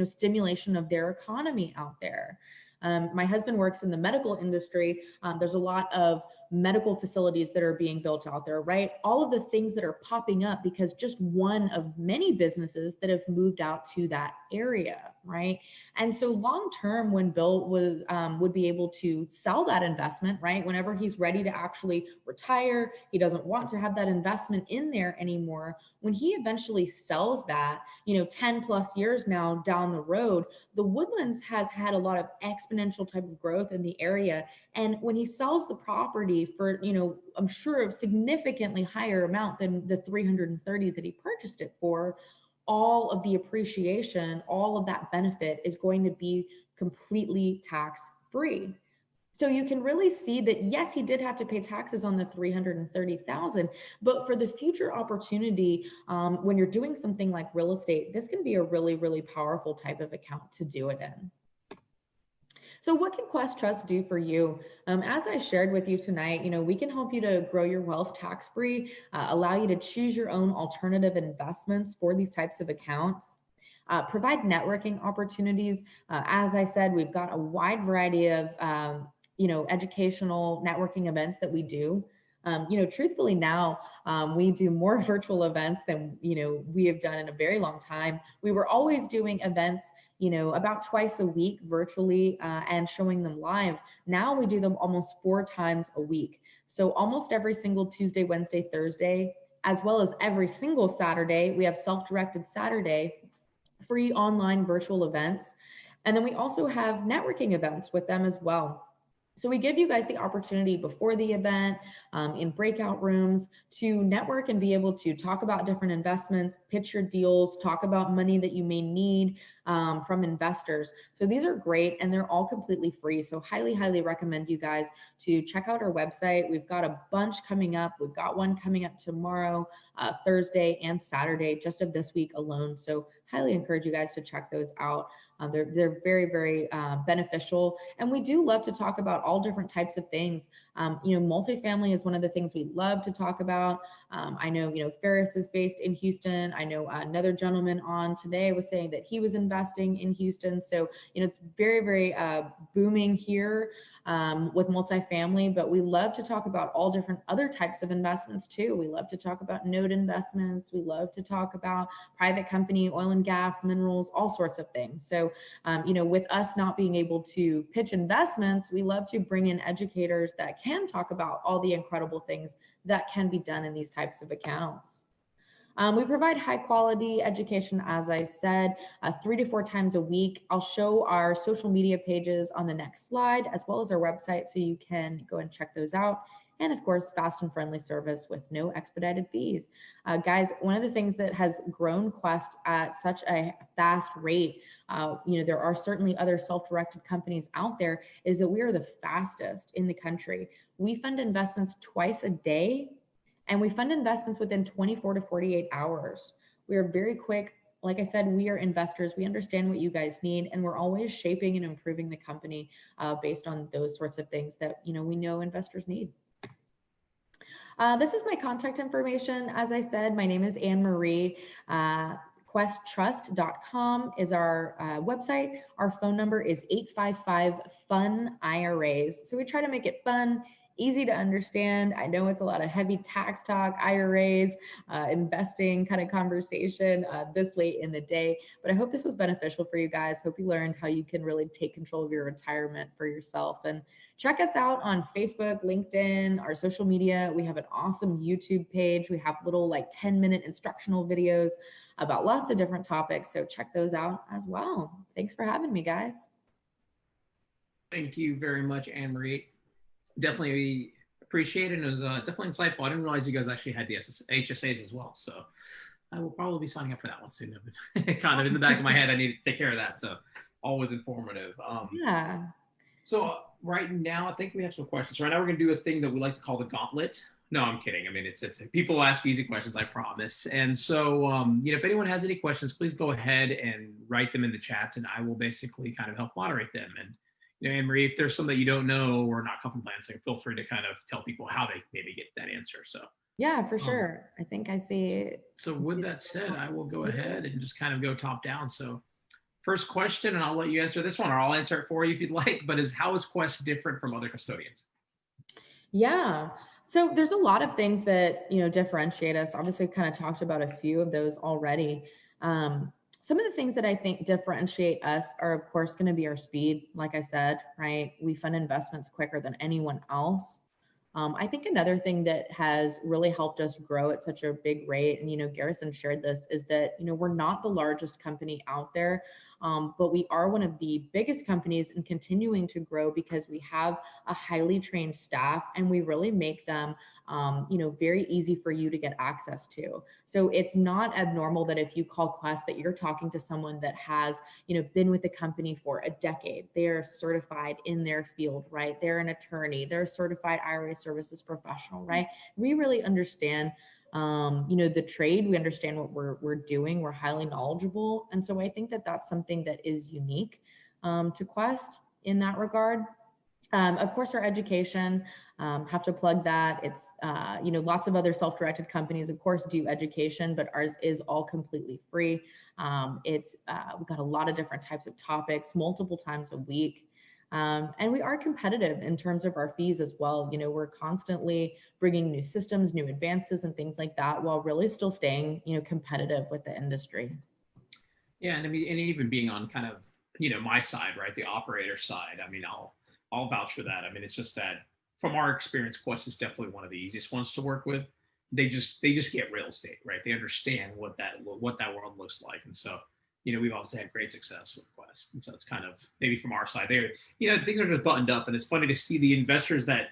stimulation of their economy out there. My husband works in the medical industry. There's a lot of medical facilities that are being built out there, right? All of the things that are popping up because just one of many businesses that have moved out to that area, right? And so long term, when Bill would be able to sell that investment, right? Whenever he's ready to actually retire, he doesn't want to have that investment in there anymore. When he eventually sells that, 10 plus years now down the road, the Woodlands has had a lot of exponential type of growth in the area. And when he sells the property for, I'm sure a significantly higher amount than the 330 that he purchased it for, all of the appreciation, all of that benefit is going to be completely tax free. So you can really see that, yes, he did have to pay taxes on the 330,000, but for the future opportunity, when you're doing something like real estate, this can be a really, really powerful type of account to do it in. So what can Quest Trust do for you? As I shared with you tonight, we can help you to grow your wealth tax-free, allow you to choose your own alternative investments for these types of accounts, provide networking opportunities. As I said, we've got a wide variety of, educational networking events that we do. Truthfully now, we do more virtual events than, we have done in a very long time. We were always doing events, about twice a week virtually and showing them live. Now we do them almost 4 times a week. So almost every single Tuesday, Wednesday, Thursday, as well as every single Saturday, we have Self-Directed Saturday, free online virtual events. And then we also have networking events with them as well. So we give you guys the opportunity before the event, in breakout rooms, to network and be able to talk about different investments, pitch your deals, talk about money that you may need from investors. So these are great and they're all completely free. So highly, highly recommend you guys to check out our website. We've got a bunch coming up. We've got one coming up tomorrow, Thursday and Saturday, just of this week alone. So highly encourage you guys to check those out. They're very, very beneficial. And we do love to talk about all different types of things. Multifamily is one of the things we love to talk about. I know, Ferris is based in Houston. I know another gentleman on today was saying that he was investing in Houston. So, it's very, very booming here with multifamily, but we love to talk about all different other types of investments too. We love to talk about note investments. We love to talk about private company, oil and gas, minerals, all sorts of things. So, with us not being able to pitch investments, we love to bring in educators that can talk about all the incredible things that can be done in these types of accounts. We provide high quality education, as I said, 3 to 4 times a week. I'll show our social media pages on the next slide, as well as our website, so you can go and check those out. And of course, fast and friendly service with no expedited fees. Guys, one of the things that has grown Quest at such a fast rate, there are certainly other self-directed companies out there, is that we are the fastest in the country. We fund investments twice a day, and we fund investments within 24 to 48 hours. We are very quick. Like I said, we are investors. We understand what you guys need, and we're always shaping and improving the company based on those sorts of things that we know investors need. This is my contact information. As I said, my name is Anne Marie. QuestTrust.com is our website. Our phone number is 855-FUN-IRAs. So we try to make it fun, easy to understand. I know it's a lot of heavy tax talk, IRAs, investing kind of conversation this late in the day, but I hope this was beneficial for you guys. Hope you learned how you can really take control of your retirement for yourself. And check us out on Facebook, LinkedIn, our social media. We have an awesome YouTube page. We have little 10-minute instructional videos about lots of different topics. So check those out as well. Thanks for having me, guys. Thank you very much, Anne Marie. Definitely appreciate it. It was definitely insightful. I didn't realize you guys actually had the HSAs as well. So I will probably be signing up for that one soon. Kind of in the back of my head, I need to take care of that. So always informative. Yeah. So right now, I think we have some questions. Right now, we're going to do a thing that we like to call the gauntlet. No, I'm kidding. I mean, it's people ask easy questions, I promise. And so, if anyone has any questions, please go ahead and write them in the chat, and I will basically kind of help moderate them. And Anne Marie, if there's something that you don't know or not comfortable answering, feel free to kind of tell people how they maybe get that answer. So yeah, for sure. I think I see it. So with that said, I will go ahead and just kind of go top down. So first question, and I'll let you answer this one, or I'll answer it for you if you'd like, but how is Quest different from other custodians? Yeah. So there's a lot of things that, differentiate us. Obviously, kind of talked about a few of those already. Some of the things that I think differentiate us are, of course, going to be our speed. Like I said, right? We fund investments quicker than anyone else. I think another thing that has really helped us grow at such a big rate, and Garrison shared this, is that we're not the largest company out there, but we are one of the biggest companies and continuing to grow because we have a highly trained staff, and we really make them very easy for you to get access to. So it's not abnormal that if you call Quest that you're talking to someone that has been with the company for a decade. They are certified in their field, right? They're an attorney, they're a certified IRA services professional, right? We really understand the trade. We understand what we're doing. We're highly knowledgeable. And so I think that that's something that is unique to Quest in that regard. Of course, our education, have to plug that. It's, lots of other self-directed companies, of course, do education, but ours is all completely free. We've got a lot of different types of topics, multiple times a week. And we are competitive in terms of our fees as well. We're constantly bringing new systems, new advances, and things like that, while really still staying, competitive with the industry. Yeah, and I mean, and even being on kind of, my side, right, the operator side. I mean, I'll vouch for that. I mean, it's just that from our experience, Quest is definitely one of the easiest ones to work with. They just get real estate, right? They understand what that world looks like, and so. We've also had great success with Quest. And so it's kind of maybe from our side there, things are just buttoned up, and it's funny to see the investors that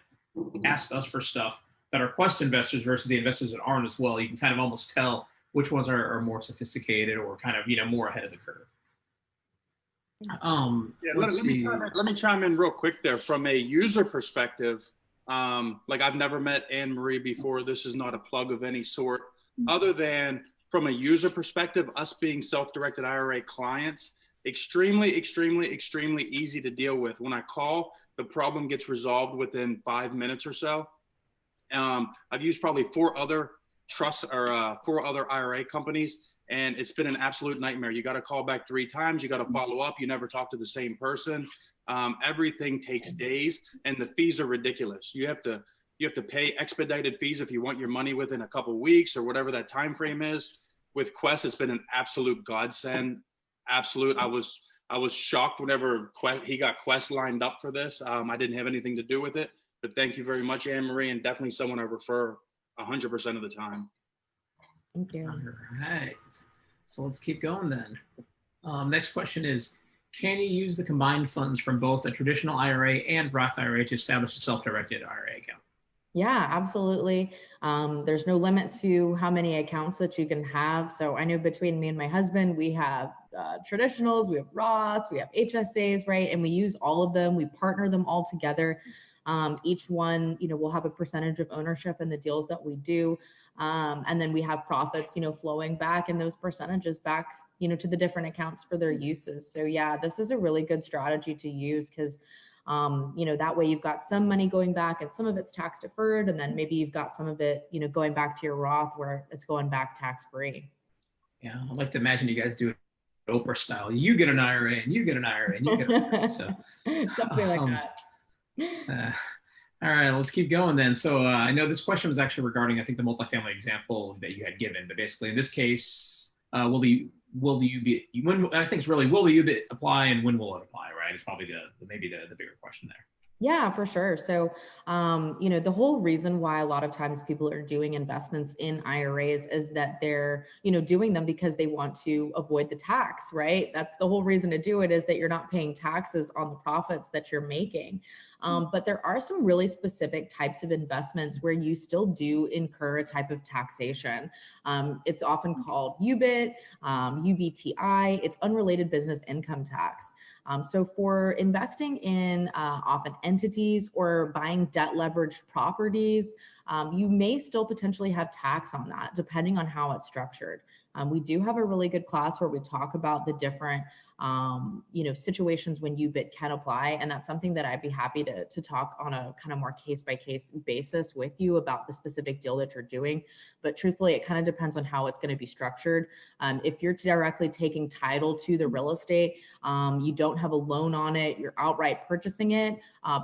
ask us for stuff that are Quest investors versus the investors that aren't as well. You can kind of almost tell which ones are more sophisticated or kind of, more ahead of the curve. Let me chime in real quick there from a user perspective. I've never met Anne Marie before. This is not a plug of any sort, other than from a user perspective, us being self-directed IRA clients, extremely, extremely, extremely easy to deal with. When I call, the problem gets resolved within 5 minutes or so. I've used probably four other IRA companies, and it's been an absolute nightmare. You got to call back 3 times. You got to follow up. You never talk to the same person. Everything takes days, and the fees are ridiculous. You have to pay expedited fees if you want your money within a couple of weeks or whatever that time frame is. With Quest, it's been an absolute godsend. Absolute. I was shocked whenever he got Quest lined up for this. I didn't have anything to do with it, but thank you very much, Anne Marie, and definitely someone I refer 100% of the time. Thank you. All right. So let's keep going then. Next question is, can you use the combined funds from both a traditional IRA and Roth IRA to establish a self-directed IRA account? Yeah, absolutely. There's no limit to how many accounts that you can have. So I know between me and my husband, we have traditionals, we have Roths, we have HSAs, right? And we use all of them. We partner them all together. Each one, will have a percentage of ownership in the deals that we do. And then we have profits, flowing back and those percentages back, to the different accounts for their uses. So yeah, this is a really good strategy to use because, that way you've got some money going back and some of it's tax deferred. And then maybe you've got some of it, going back to your Roth where it's going back tax free. Yeah, I like to imagine you guys do it Oprah style. You get an IRA and you get an IRA and you get an IRA. So something like that. All right, let's keep going then. So I know this question was actually regarding, I think, the multifamily example that you had given, but basically in this case, will the UBIT apply and when will it apply, right? It's probably maybe the bigger question there. Yeah, for sure. So, the whole reason why a lot of times people are doing investments in IRAs is that they're, doing them because they want to avoid the tax, right? That's the whole reason to do it, is that you're not paying taxes on the profits that you're making. But there are some really specific types of investments where you still do incur a type of taxation. It's often called UBIT, UBTI. It's unrelated business income tax. So for investing in often entities or buying debt leveraged properties, you may still potentially have tax on that, depending on how it's structured. We do have a really good class where we talk about the different situations when UBIT can apply. And that's something that I'd be happy to talk on a kind of more case-by-case basis with you about the specific deal that you're doing. But truthfully, it kind of depends on how it's going to be structured. If you're directly taking title to the real estate, you don't have a loan on it, you're outright purchasing it,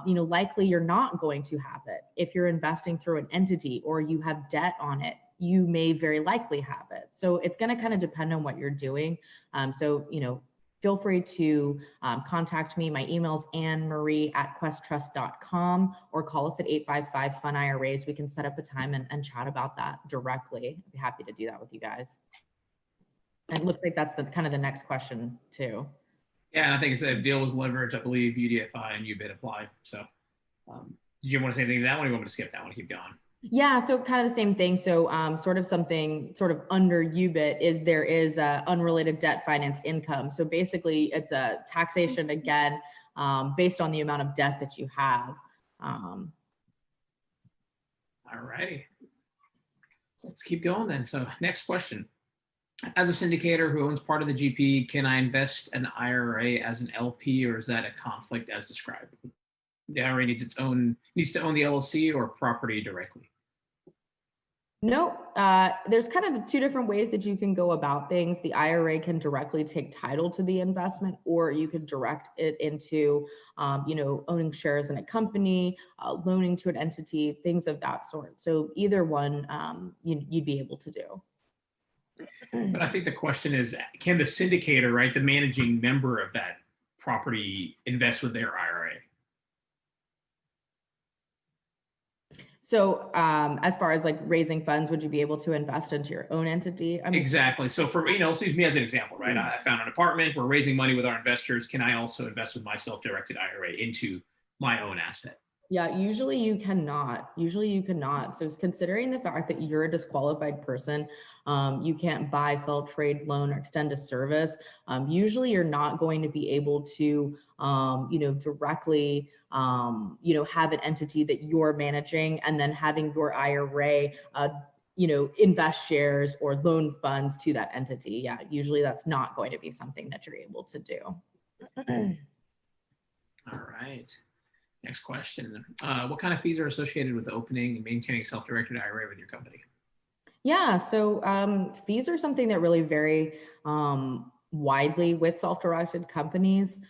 likely you're not going to have it. If you're investing through an entity or you have debt on it, you may very likely have it. So it's going to kind of depend on what you're doing. Feel free to contact me. My email's annemarie@questtrust.com or call us at 855-FUN-IRAs. We can set up a time and chat about that directly. I'd be happy to do that with you guys. And it looks like that's kind of the next question too. Yeah, and I think it's a deal was leveraged. I believe UDFI and UBIT apply. So did you want to say anything to that one or you want me to skip that one and keep going? Yeah, so kind of the same thing. So something under UBIT there is unrelated debt finance income. So basically it's a taxation again, based on the amount of debt that you have. All righty. Let's keep going then. So next question. As a syndicator who owns part of the GP, can I invest an IRA as an LP or is that a conflict as described? The IRA needs to own the LLC or property directly? No, there's kind of two different ways that you can go about things. The IRA can directly take title to the investment, or you can direct it into, owning shares in a company, loaning to an entity, things of that sort. So either one, you'd be able to do. But I think the question is, can the syndicator, right, the managing member of that property, invest with their IRA? So as far as like raising funds, would you be able to invest into your own entity? Exactly. So for, let's use me as an example, right? I found an apartment, we're raising money with our investors. Can I also invest with my self-directed IRA into my own asset? Yeah, usually you cannot. So considering the fact that you're a disqualified person, you can't buy, sell, trade, loan, or extend a service. Usually you're not going to be able to, directly, have an entity that you're managing and then having your IRA, invest shares or loan funds to that entity. Yeah, usually that's not going to be something that you're able to do. All right. Next question. What kind of fees are associated with opening and maintaining self-directed IRA with your company? Yeah, so fees are something that really vary widely with self-directed companies.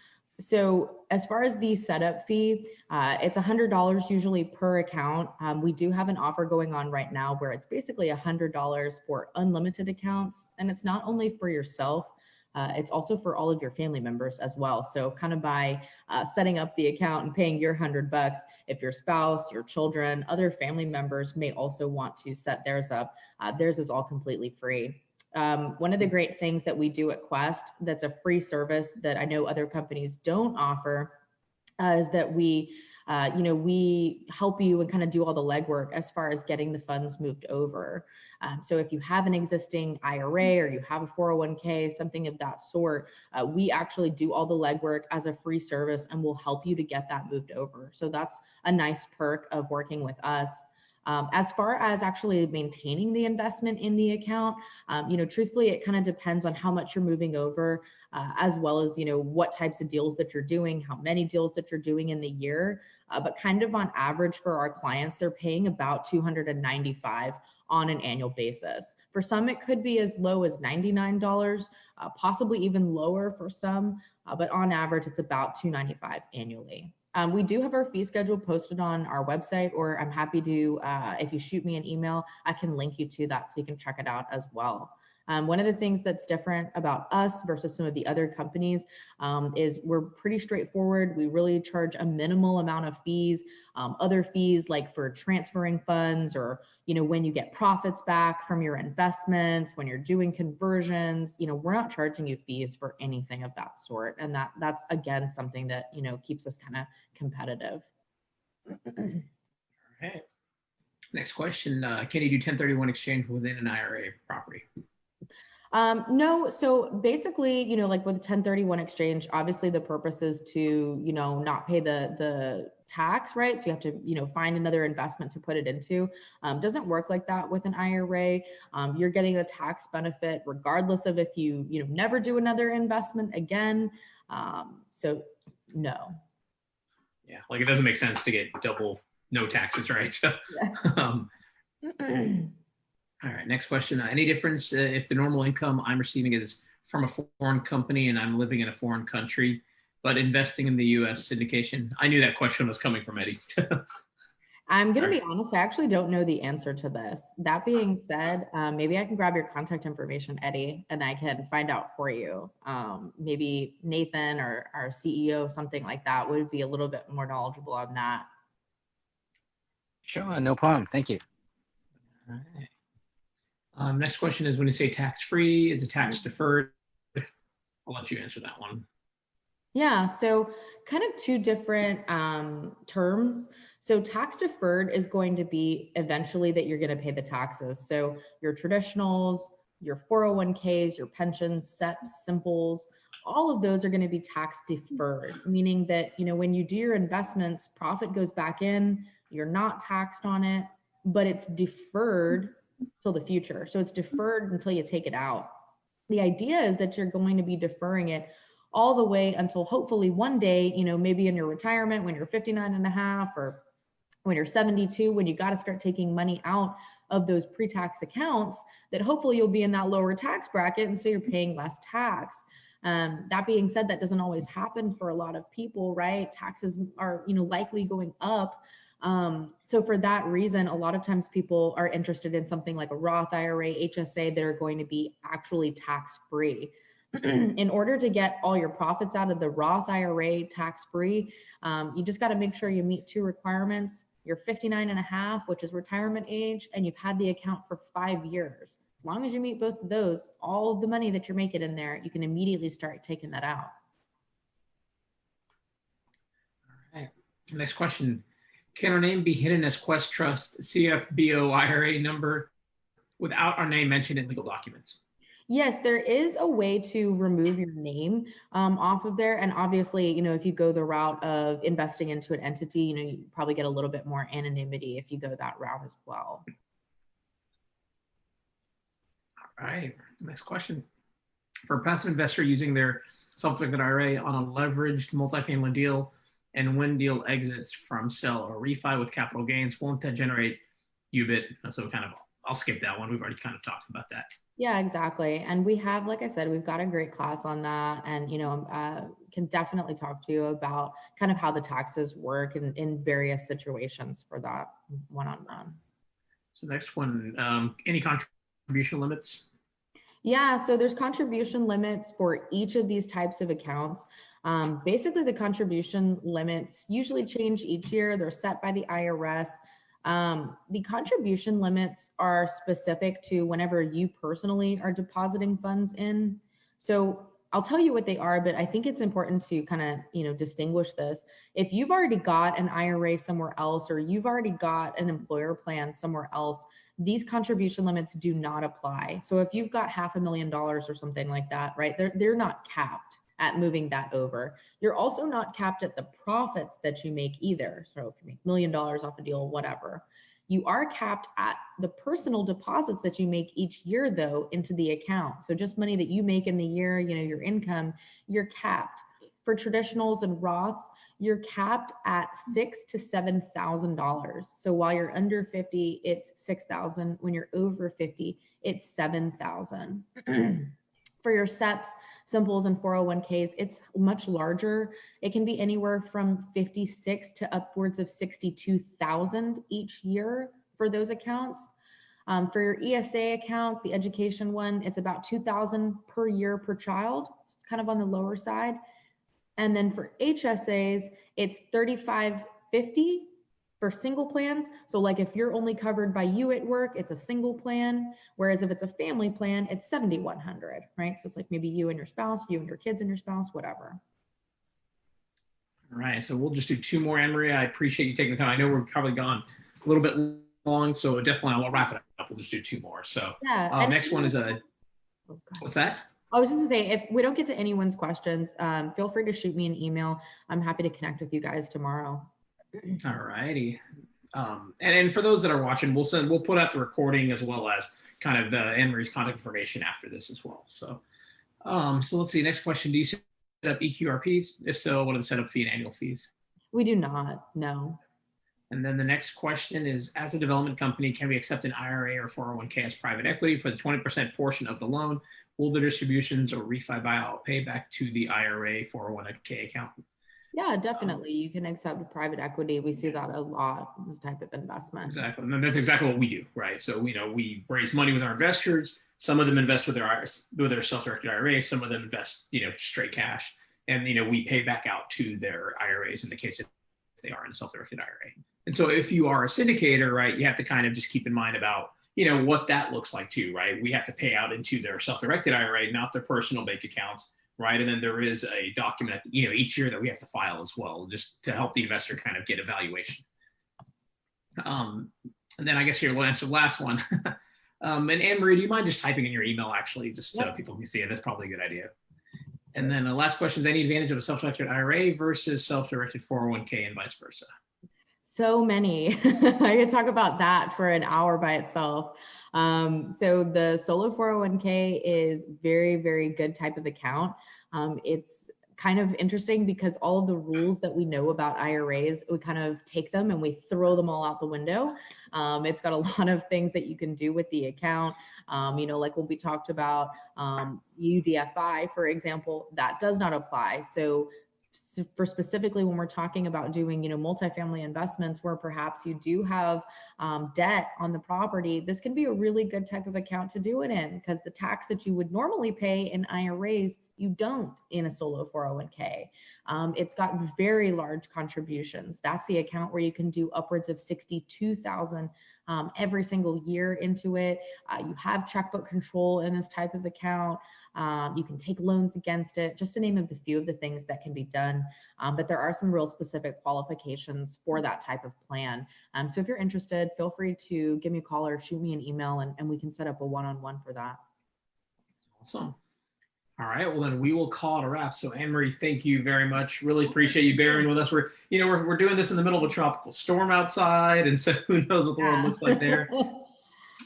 So as far as the setup fee, it's $100 usually per account. We do have an offer going on right now where it's basically $100 for unlimited accounts. And it's not only for yourself, it's also for all of your family members as well. So kind of by setting up the account and paying your $100, if your spouse, your children, other family members may also want to set theirs up, theirs is all completely free. One of the great things that we do at Quest that's a free service that I know other companies don't offer is that we help you and kind of do all the legwork as far as getting the funds moved over. So if you have an existing IRA or you have a 401k, something of that sort, we actually do all the legwork as a free service and we'll help you to get that moved over. So that's a nice perk of working with us. As far as actually maintaining the investment in the account, truthfully, it kind of depends on how much you're moving over, as well as, what types of deals that you're doing, how many deals that you're doing in the year. But kind of on average for our clients, they're paying about $295 on an annual basis. For some, it could be as low as $99, possibly even lower for some, but on average, it's about $295 annually. We do have our fee schedule posted on our website, or I'm happy to, if you shoot me an email, I can link you to that so you can check it out as well. One of the things that's different about us versus some of the other companies is we're pretty straightforward. We really charge a minimal amount of fees. Other fees like for transferring funds, or when you get profits back from your investments, when you're doing conversions, we're not charging you fees for anything of that sort. And that's again something that keeps us kind of competitive. All right. Next question. Can you do 1031 exchange within an IRA property? No. So basically, like with 1031 exchange, obviously the purpose is to, not pay the tax, right? So you have to, find another investment to put it into. Doesn't work like that with an IRA. You're getting a tax benefit regardless of if you, never do another investment again. So no. Yeah. Like it doesn't make sense to get no taxes, right? So, Yeah. All right, next question. Any difference if the normal income I'm receiving is from a foreign company and I'm living in a foreign country, but investing in the US syndication? I knew that question was coming from Eddie. I'm going to be honest, I actually don't know the answer to this. That being said, maybe I can grab your contact information, Eddie, and I can find out for you. Maybe Nathan or our CEO, something like that, would be a little bit more knowledgeable on that. Sure, no problem. Thank you. All right. Next question is, when you say tax-free, is it tax deferred? I'll let you answer that one. Yeah, so kind of two different terms. So tax deferred is going to be eventually that you're going to pay the taxes. So your traditionals, your 401ks, your pensions, SEPs, simples, all of those are going to be tax deferred, meaning that, when you do your investments, profit goes back in, you're not taxed on it, but it's deferred till the future. So it's deferred until you take it out. The idea is that you're going to be deferring it all the way until hopefully one day, maybe in your retirement when you're 59 and a half, or when you're 72, when you got to start taking money out of those pre-tax accounts, that hopefully you'll be in that lower tax bracket. And so you're paying less tax. That being said, that doesn't always happen for a lot of people, right? Taxes are, likely going up. So for that reason, a lot of times people are interested in something like a Roth IRA, HSA, that are going to be actually tax-free. In order to get all your profits out of the Roth IRA tax-free, you just got to make sure you meet two requirements. You're 59 and a half, which is retirement age, and you've had the account for 5 years. As long as you meet both of those, all of the money that you're making in there, you can immediately start taking that out. All right. Next question. Can our name be hidden as Quest Trust CFBO IRA number without our name mentioned in legal documents? Yes, there is a way to remove your name off of there. And obviously, if you go the route of investing into an entity, you probably get a little bit more anonymity if you go that route as well. All right, next question. For a passive investor using their self-directed IRA on a leveraged multifamily deal, and when deal exits from sell or refi with capital gains, won't that generate UBIT? So I'll skip that one. We've already kind of talked about that. Yeah, exactly. And we have, like I said, we've got a great class on that, and can definitely talk to you about kind of how the taxes work in various situations for that one-on-one. So next one, any contribution limits? Yeah, so there's contribution limits for each of these types of accounts. Basically, the contribution limits usually change each year. They're set by the IRS. The contribution limits are specific to whenever you personally are depositing funds in. So I'll tell you what they are, but I think it's important to kind of, distinguish this. If you've already got an IRA somewhere else, or you've already got an employer plan somewhere else, these contribution limits do not apply. So if you've got $500,000 or something like that, right, they're not capped at moving that over. You're also not capped at the profits that you make either. So if you make $1 million off a deal, whatever. You are capped at the personal deposits that you make each year, though, into the account. So just money that you make in the year, your income, you're capped. For traditionals and Roths, you're capped at $6,000 to $7,000. So while you're under 50, it's 6,000. When you're over 50, it's 7,000. For your SEPs, simples, and 401ks, it's much larger. It can be anywhere from 56 to upwards of 62,000 each year for those accounts. For your ESA accounts, the education one, it's about 2,000 per year per child. So it's kind of on the lower side. And then for HSAs, it's 3,550 for single plans. So like if you're only covered by you at work, it's a single plan. Whereas if it's a family plan, it's 7,100, right? So it's like maybe you and your spouse, you and your kids and your spouse, whatever. All right, so we'll just do 2 more, Anne-Marie. I appreciate you taking the time. I know we're probably gone a little bit long, so definitely I'll wrap it up. We'll just do 2 more. So yeah, next one is what's that? I was just gonna say, if we don't get to anyone's questions, feel free to shoot me an email. I'm happy to connect with you guys tomorrow. All righty. And for those that are watching, we'll put out the recording as well as kind of the Anne-Marie's contact information after this as well. So, so let's see. Next question: do you set up EQRPs? If so, what are the setup fee and annual fees? We do not. No. And then the next question is: as a development company, can we accept an IRA or 401k as private equity for the 20% portion of the loan? Will the distributions or refi buyout pay back to the IRA 401k account? Yeah, definitely. You can accept private equity. We see that a lot, this type of investment. Exactly. And that's exactly what we do, right? So, we raise money with our investors. Some of them invest with their self-directed IRAs. Some of them invest, straight cash. And, we pay back out to their IRAs in the case if they are in a self-directed IRA. And so if you are a syndicator, right, you have to kind of just keep in mind about, what that looks like too, right? We have to pay out into their self-directed IRA, not their personal bank accounts. Right. And then there is a document, each year that we have to file as well, just to help the investor kind of get a valuation. And then I guess here we'll answer the last one. And Anne-Marie, do you mind just typing in your email, actually, just so people can see it? That's probably a good idea. And then the last question is: any advantage of a self-directed IRA versus self-directed 401k and vice versa? So many. I could talk about that for an hour by itself. So the solo 401k is very, very good type of account. It's kind of interesting because all of the rules that we know about IRAs, we kind of take them and we throw them all out the window. It's got a lot of things that you can do with the account. Like when we talked about UDFI, for example, that does not apply. So for specifically when we're talking about doing, multifamily investments where perhaps you do have debt on the property, this can be a really good type of account to do it in, because the tax that you would normally pay in IRAs, you don't in a solo 401k. It's got very large contributions. That's the account where you can do upwards of 62,000 every single year into it. You have checkbook control in this type of account. You can take loans against it, just to name a few of the things that can be done. But there are some real specific qualifications for that type of plan. So if you're interested, feel free to give me a call or shoot me an email, and we can set up a one-on-one for that. Awesome. All right. Well, then we will call it a wrap. So Anne-Marie, thank you very much. Really appreciate you bearing with us. We're doing this in the middle of a tropical storm outside, and so who knows what the world looks like there.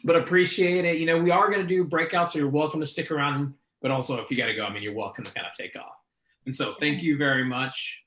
But appreciate it. We are going to do breakouts, so you're welcome to stick around. But also, if you got to go, you're welcome to kind of take off. And so thank you very much.